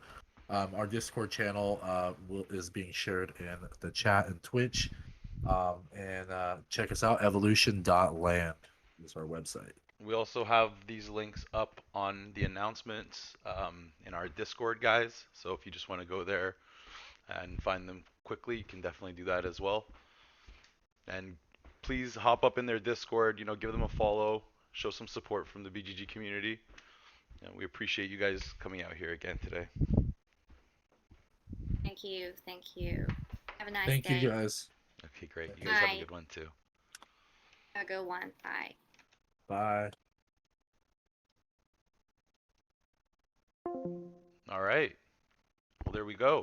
Speaker 4: Our Discord channel is being shared in the chat and Twitch. And check us out, Evolution.Land is our website.
Speaker 1: We also have these links up on the announcements in our Discord, guys. So if you just want to go there and find them quickly, you can definitely do that as well. And please hop up in their Discord, give them a follow, show some support from the BGG community. And we appreciate you guys coming out here again today.
Speaker 2: Thank you. Thank you. Have a nice
Speaker 4: Thank
Speaker 2: day.
Speaker 4: you, guys.
Speaker 1: Okay, great. You guys have a
Speaker 2: Bye.
Speaker 1: good one too.
Speaker 2: Have a good one. Bye.
Speaker 4: Bye.
Speaker 1: All right. Well, there we go.